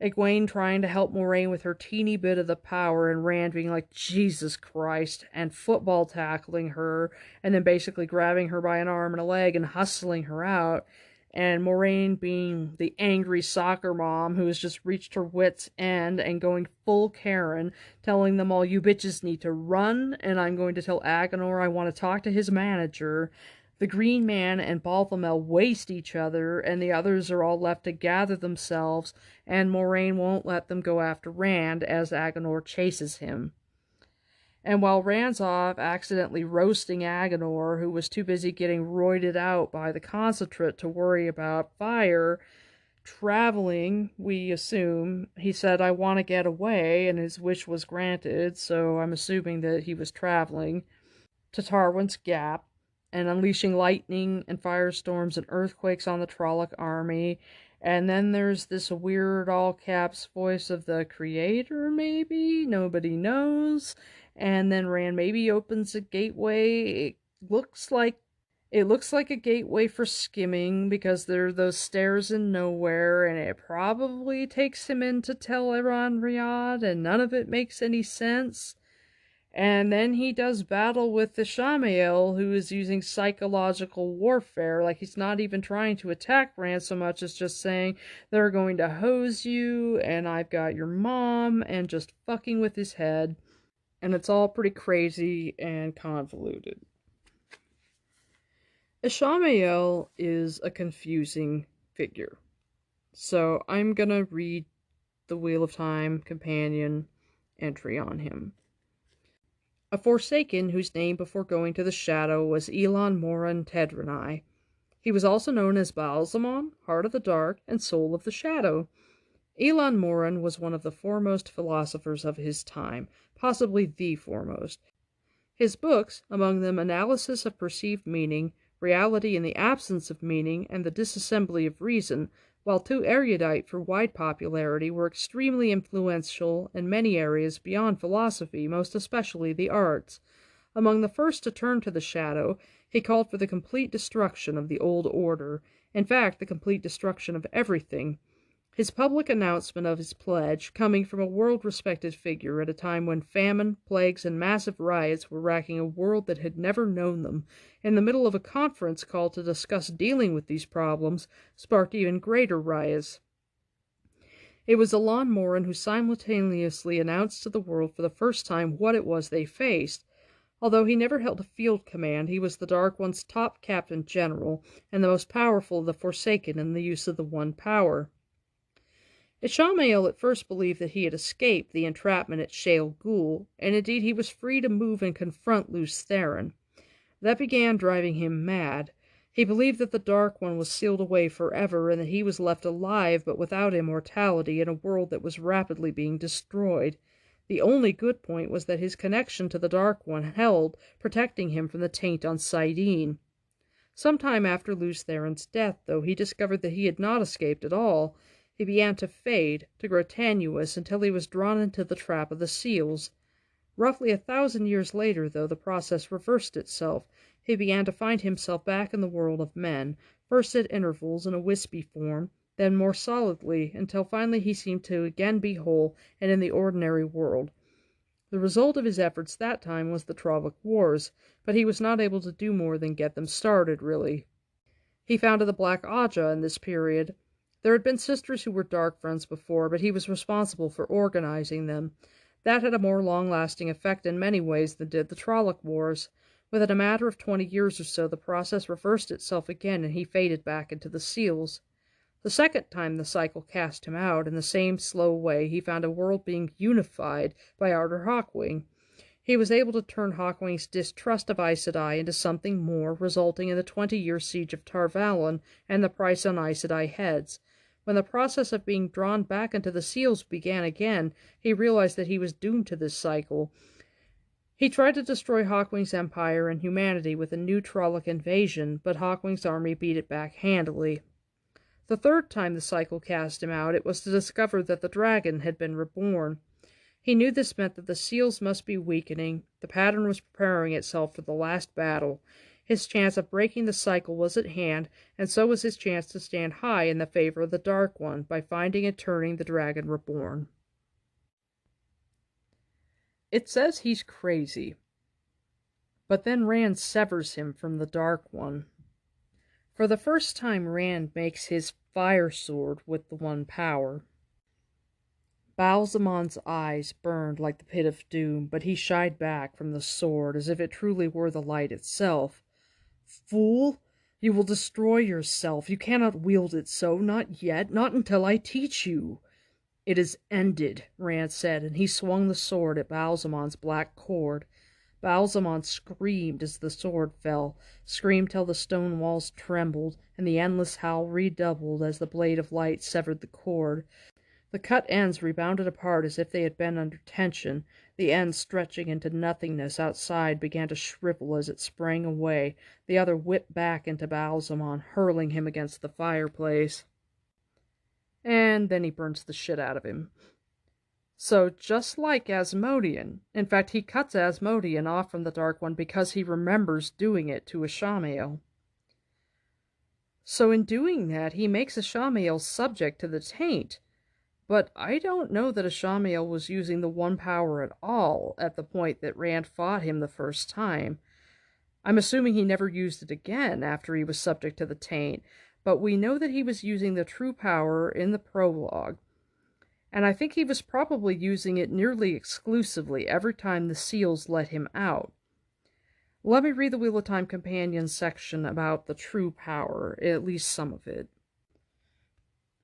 Egwene trying to help Moraine with her teeny bit of the power, and Rand being like, Jesus Christ, and football tackling her, and then basically grabbing her by an arm and a leg and hustling her out, and Moraine being the angry soccer mom who has just reached her wit's end and going full Karen, telling them all, you bitches need to run, and I'm going to tell Agenor I want to talk to his manager. The Green Man and Balthamel waste each other, and the others are all left to gather themselves, and Moraine won't let them go after Rand as Agenor chases him. And while Rand's off accidentally roasting Agenor, who was too busy getting roided out by the concentrate to worry about fire, traveling, we assume, he said, I want to get away, and his wish was granted, so I'm assuming that he was traveling, to Tarwin's Gap, and unleashing lightning and firestorms and earthquakes on the Trolloc army. And then there's this weird all-caps voice of the creator, maybe? Nobody knows. And then Rand maybe opens a gateway. It looks like a gateway for skimming, because there are those stairs in nowhere, and it probably takes him into Tel'aran'rhiod, and none of it makes any sense. And then he does battle with the Ishamael, who is using psychological warfare. Like, he's not even trying to attack Rand so much as just saying, they're going to hose you, and I've got your mom, and just fucking with his head. And it's all pretty crazy and convoluted. Ishamael is a confusing figure. So I'm gonna read the Wheel of Time companion entry on him. A Forsaken whose name before going to the Shadow was Elon Moran Tedranai. He was also known as Baalzamon, Heart of the Dark, and Soul of the Shadow. Elon Moran was one of the foremost philosophers of his time, possibly the foremost. His books, among them Analysis of Perceived Meaning, Reality in the Absence of Meaning, and The Disassembly of Reason, while too erudite for wide popularity, were extremely influential in many areas beyond philosophy, most especially the arts. Among the first to turn to the Shadow, he called for the complete destruction of the old order, in fact, the complete destruction of everything. His public announcement of his pledge, coming from a world-respected figure at a time when famine, plagues, and massive riots were racking a world that had never known them, in the middle of a conference called to discuss dealing with these problems, sparked even greater riots. It was Elon Moran who simultaneously announced to the world for the first time what it was they faced. Although he never held a field command, he was the Dark One's top captain general, and the most powerful of the Forsaken in the use of the 1 power. Ishamael at first believed that he had escaped the entrapment at Shale Ghul, and indeed he was free to move and confront Lews Therin. That began driving him mad. He believed that the Dark One was sealed away forever, and that he was left alive but without immortality in a world that was rapidly being destroyed. The only good point was that his connection to the Dark One held, protecting him from the taint on Saidin. Sometime after Lews Therin's death, though, he discovered that he had not escaped at all. He began to fade, to grow tenuous, until he was drawn into the trap of the seals. Roughly 1,000 years later, though, the process reversed itself. He began to find himself back in the world of men, first at intervals in a wispy form, then more solidly, until finally he seemed to again be whole and in the ordinary world. The result of his efforts that time was the Trolloc Wars, but he was not able to do more than get them started, really. He founded the Black Aja in this period. There had been sisters who were dark friends before, but he was responsible for organizing them. That had a more long-lasting effect in many ways than did the Trolloc Wars. Within a matter of 20 years or so, the process reversed itself again, and he faded back into the seals. The second time the cycle cast him out, in the same slow way, he found a world being unified by Arthur Hawkwing. He was able to turn Hawkwing's distrust of Aes Sedai into something more, resulting in the 20-year siege of Tar Valon and the price on Aes Sedai heads. When the process of being drawn back into the seals began again, he realized that he was doomed to this cycle. He tried to destroy Hawkwing's empire and humanity with a new Trolloc invasion, but Hawkwing's army beat it back handily. The third time the cycle cast him out, it was to discover that the dragon had been reborn. He knew this meant that the seals must be weakening. The pattern was preparing itself for the last battle. His chance of breaking the cycle was at hand, and so was his chance to stand high in the favor of the Dark One by finding and turning the dragon reborn. It says he's crazy, but then Rand severs him from the Dark One. For the first time, Rand makes his fire sword with the One power. Ba'alzamon's eyes burned like the pit of doom, but he shied back from the sword as if it truly were the light itself. "Fool! You will destroy yourself. You cannot wield it so, not yet, not until I teach you." "It is ended," Rand said, and he swung the sword at Ba'alzamon's black cord. Ba'alzamon screamed as the sword fell, screamed till the stone walls trembled, and the endless howl redoubled as the blade of light severed the cord. The cut ends rebounded apart as if they had been under tension. The end, stretching into nothingness outside, began to shrivel as it sprang away. The other whipped back into Ba'alzamon, hurling him against the fireplace. And then he burns the shit out of him. So, just like Asmodean, in fact, he cuts Asmodean off from the Dark One because he remembers doing it to Ishamael. So in doing that, he makes Ishamael subject to the taint. But I don't know that Ishamael was using the One power at all at the point that Rand fought him the first time. I'm assuming he never used it again after he was subject to the taint, but we know that he was using the true power in the prologue. And I think he was probably using it nearly exclusively every time the seals let him out. Let me read the Wheel of Time Companion section about the true power, at least some of it.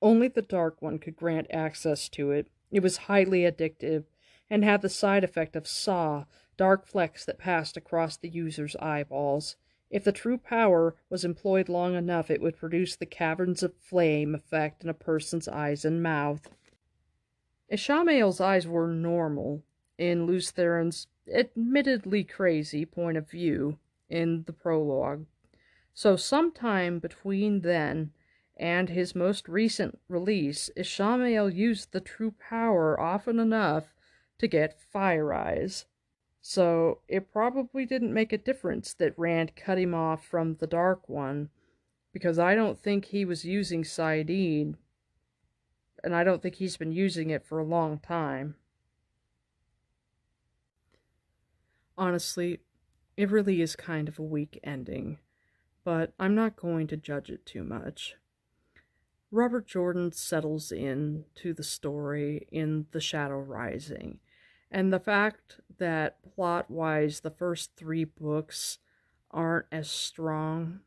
Only the Dark One could grant access to it. It was highly addictive, and had the side effect of saw, dark flecks that passed across the user's eyeballs. If the true power was employed long enough, it would produce the caverns of flame effect in a person's eyes and mouth. Ishamael's eyes were normal, in Lews Therin's admittedly crazy point of view, in the prologue. So sometime between then and his most recent release, Ishamael used the true power often enough to get fire eyes. So it probably didn't make a difference that Rand cut him off from the Dark One, because I don't think he was using saidin, and I don't think he's been using it for a long time. Honestly, it really is kind of a weak ending, but I'm not going to judge it too much. Robert Jordan settles in to the story in The Shadow Rising, and the fact that plot-wise the first 3 books aren't as strong,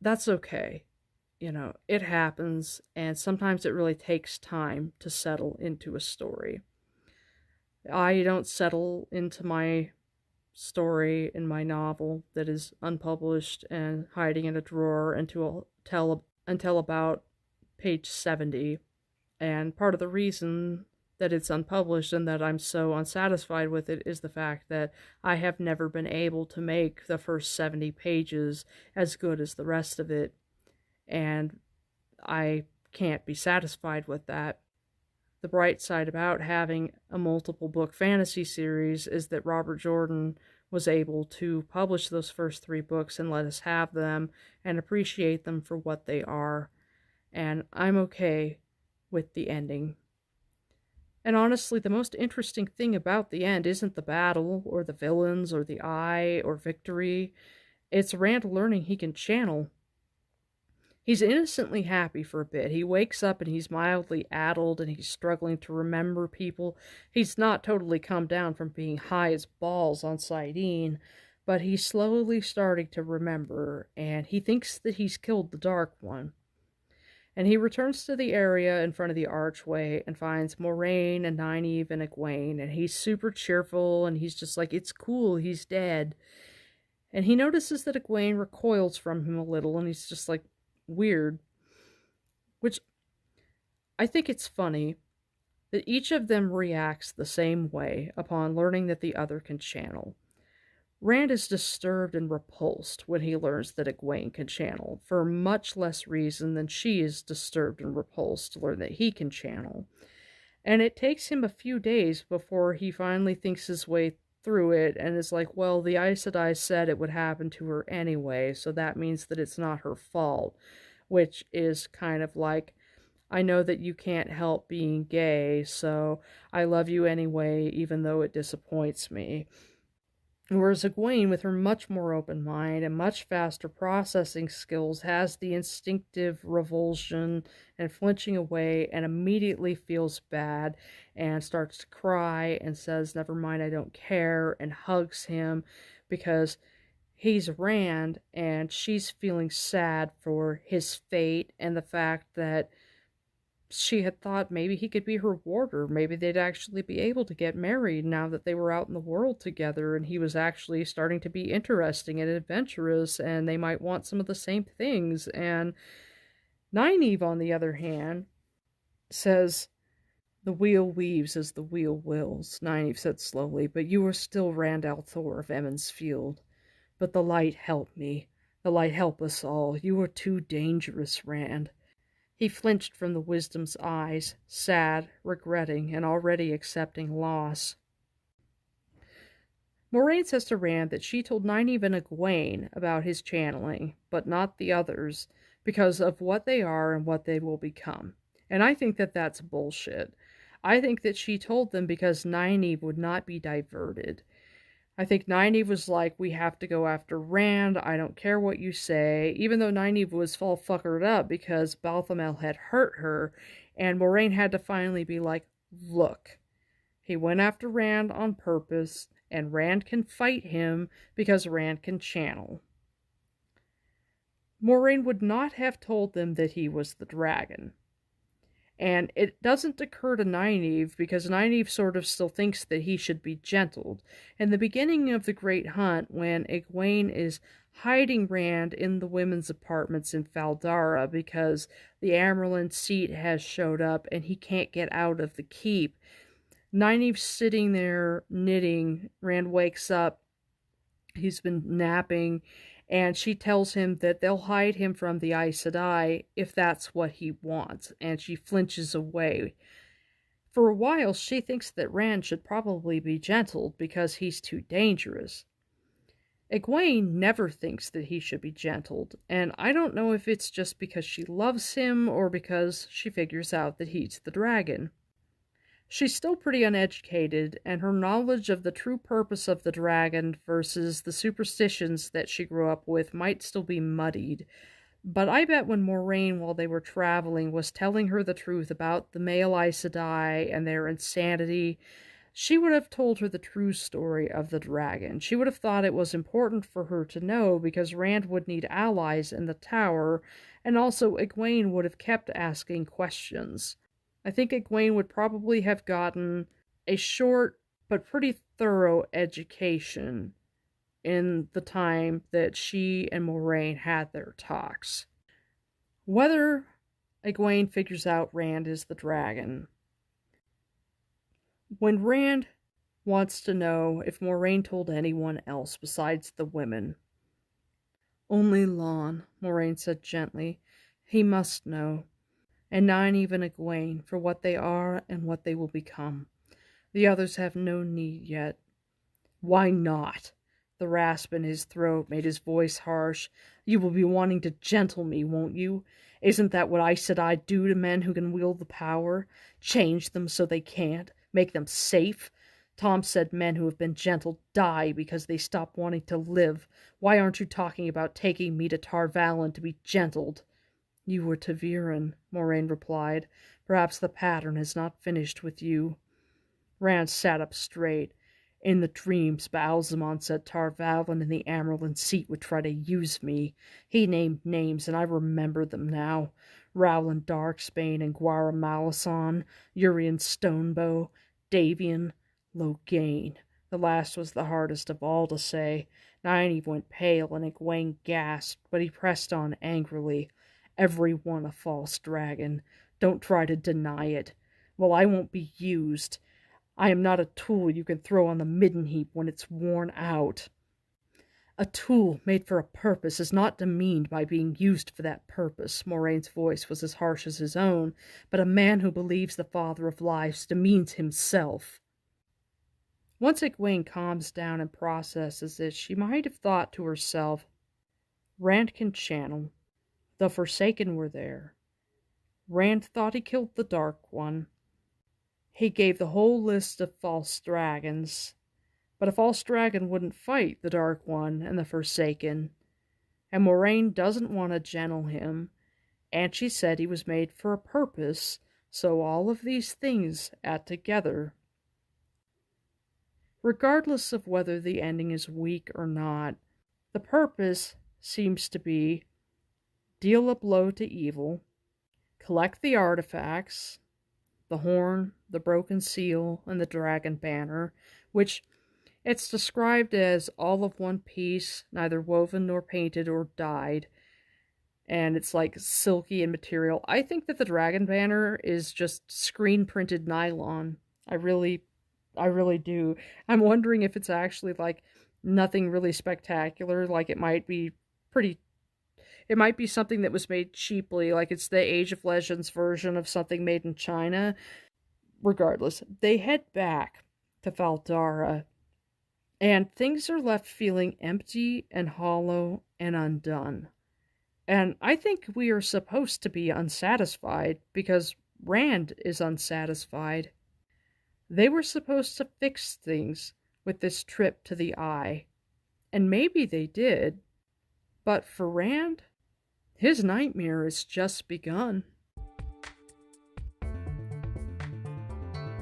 that's okay. You know, it happens, and sometimes it really takes time to settle into a story. I don't settle into my story in my novel that is unpublished and hiding in a drawer until about page 70. And part of the reason that it's unpublished and that I'm so unsatisfied with it is the fact that I have never been able to make the first 70 pages as good as the rest of it. And I can't be satisfied with that. The bright side about having a multiple book fantasy series is that Robert Jordan was able to publish those first 3 books and let us have them and appreciate them for what they are. And I'm okay with the ending. And honestly, the most interesting thing about the end isn't the battle or the villains or the eye or victory. It's Rand learning he can channel. He's innocently happy for a bit. He wakes up and he's mildly addled and he's struggling to remember people. He's not totally come down from being high as balls on saidin, but he's slowly starting to remember, and he thinks that he's killed the Dark One. And he returns to the area in front of the archway and finds Moraine and Nynaeve and Egwene, and he's super cheerful, and he's just like, it's cool, he's dead. And he notices that Egwene recoils from him a little, and he's just like, weird. Which, I think it's funny that each of them reacts the same way upon learning that the other can channel. Rand is disturbed and repulsed when he learns that Egwene can channel, for much less reason than she is disturbed and repulsed to learn that he can channel. And it takes him a few days before he finally thinks his way through it and is like, well, the Aes Sedai said it would happen to her anyway, so that means that it's not her fault, which is kind of like, I know that you can't help being gay, so I love you anyway, even though it disappoints me. Whereas Egwene, with her much more open mind and much faster processing skills, has the instinctive revulsion and flinching away and immediately feels bad and starts to cry and says, never mind, I don't care, and hugs him because he's Rand and she's feeling sad for his fate and the fact that she had thought maybe he could be her warder. Maybe they'd actually be able to get married now that they were out in the world together and he was actually starting to be interesting and adventurous and they might want some of the same things. And Nynaeve, on the other hand, says, the wheel weaves as the wheel wills, Nynaeve said slowly, but you are still Rand al'Thor of Emond's Field. But the light helped me. The light helped us all. You are too dangerous, Rand. He flinched from the wisdom's eyes, sad, regretting, and already accepting loss. Moraine says to Rand that she told Nynaeve and Egwene about his channeling, but not the others, because of what they are and what they will become. And I think that that's bullshit. I think that she told them because Nynaeve would not be diverted. I think Nynaeve was like, we have to go after Rand, I don't care what you say, even though Nynaeve was all fuckered up because Balthamel had hurt her, and Moraine had to finally be like, look, he went after Rand on purpose, and Rand can fight him because Rand can channel. Moraine would not have told them that he was the dragon. And it doesn't occur to Nynaeve because Nynaeve sort of still thinks that he should be gentled. In the beginning of the Great Hunt, when Egwene is hiding Rand in the women's apartments in Faldara because the Amyrlin seat has showed up and he can't get out of the keep, Nynaeve's sitting there knitting. Rand wakes up. He's been napping. And she tells him that they'll hide him from the Aes Sedai if that's what he wants, and she flinches away. For a while, she thinks that Rand should probably be gentled because he's too dangerous. Egwene never thinks that he should be gentled, and I don't know if it's just because she loves him or because she figures out that he's the dragon. She's still pretty uneducated, and her knowledge of the true purpose of the dragon versus the superstitions that she grew up with might still be muddied. But I bet when Moraine, while they were traveling, was telling her the truth about the male Aes Sedai and their insanity, she would have told her the true story of the dragon. She would have thought it was important for her to know because Rand would need allies in the tower, and also Egwene would have kept asking questions. I think Egwene would probably have gotten a short but pretty thorough education in the time that she and Moraine had their talks. Whether Egwene figures out Rand is the dragon. When Rand wants to know if Moraine told anyone else besides the women. Only Lon, Moraine said gently. He must know. And Nynaeve and Egwene for what they are and what they will become. The others have no need yet. Why not? The rasp in his throat made his voice harsh. You will be wanting to gentle me, won't you? Isn't that what Aes Sedai do to men who can wield the power? Change them so they can't? Make them safe? Tom said men who have been gentled die because they stop wanting to live. Why aren't you talking about taking me to Tar Valon to be gentled? You were ta'veren, Moraine replied. Perhaps the pattern has not finished with you. Rand sat up straight. In the dreams, Baalzamon said Tar-Valon in the Amerlin seat would try to use me. He named names, and I remember them now. Rowland Darksbane and Guara Malison, Urian Stonebow, Davian, Loghain. The last was the hardest of all to say. Nynaeve went pale, and Egwene gasped, but he pressed on angrily. Every one a false dragon. Don't try to deny it. Well, I won't be used. I am not a tool you can throw on the midden heap when it's worn out. A tool made for a purpose is not demeaned by being used for that purpose. Moraine's voice was as harsh as his own, but a man who believes the Father of Lives demeans himself. Once Egwene calms down and processes this, she might have thought to herself, Rand can channel. The Forsaken were there. Rand thought he killed the Dark One. He gave the whole list of false dragons, but a false dragon wouldn't fight the Dark One and the Forsaken, and Moraine doesn't want to gentle him, and she said he was made for a purpose, so all of these things add together. Regardless of whether the ending is weak or not, the purpose seems to be deal a blow to evil, collect the artifacts, the horn, the broken seal, and the dragon banner, which it's described as all of one piece, neither woven nor painted or dyed, and it's like silky in material. I think that the dragon banner is just screen-printed nylon. I really do. I'm wondering if it's actually like nothing really spectacular, like it might be something that was made cheaply, like it's the Age of Legends version of something made in China. Regardless, they head back to Valdara, and things are left feeling empty and hollow and undone. And I think we are supposed to be unsatisfied, because Rand is unsatisfied. They were supposed to fix things with this trip to the Eye, and maybe they did, but for Rand, his nightmare has just begun.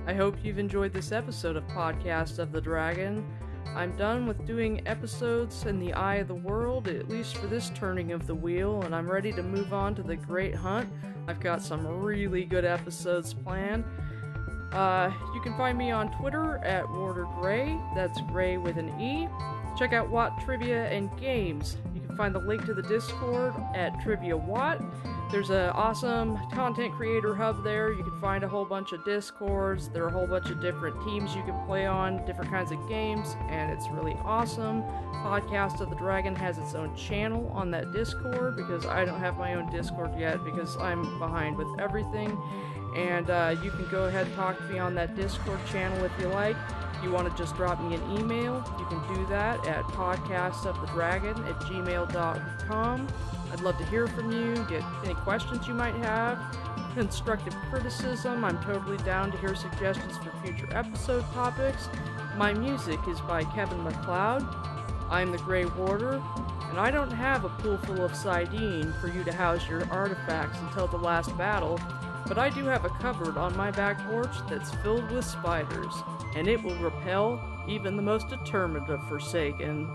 I hope you've enjoyed this episode of Podcast of the Dragon. I'm done with doing episodes in the Eye of the World, at least for this turning of the wheel, and I'm ready to move on to the Great Hunt. I've got some really good episodes planned. You can find me on Twitter at Warder Gray, that's Gray with an E. Check out Watt Trivia and Games. You can find the link to the Discord at Trivia Watt. There's an awesome content creator hub there. You can find a whole bunch of Discords. There are a whole bunch of different teams you can play on, different kinds of games, and it's really awesome. Podcast of the Dragon has its own channel on that Discord, because I don't have my own Discord yet because I'm behind with everything. And you can go ahead and talk to me on that Discord channel if you like. If you want to just drop me an email, you can do that at podcastofthedragon@gmail.com. I'd love to hear from you, get any questions you might have, constructive criticism. I'm totally down to hear suggestions for future episode topics. My music is by Kevin MacLeod. I'm the Grey Warder, and I don't have a pool full of sardine for you to house your artifacts until the last battle, but I do have a cupboard on my back porch that's filled with spiders, and it will repel even the most determined of Forsaken.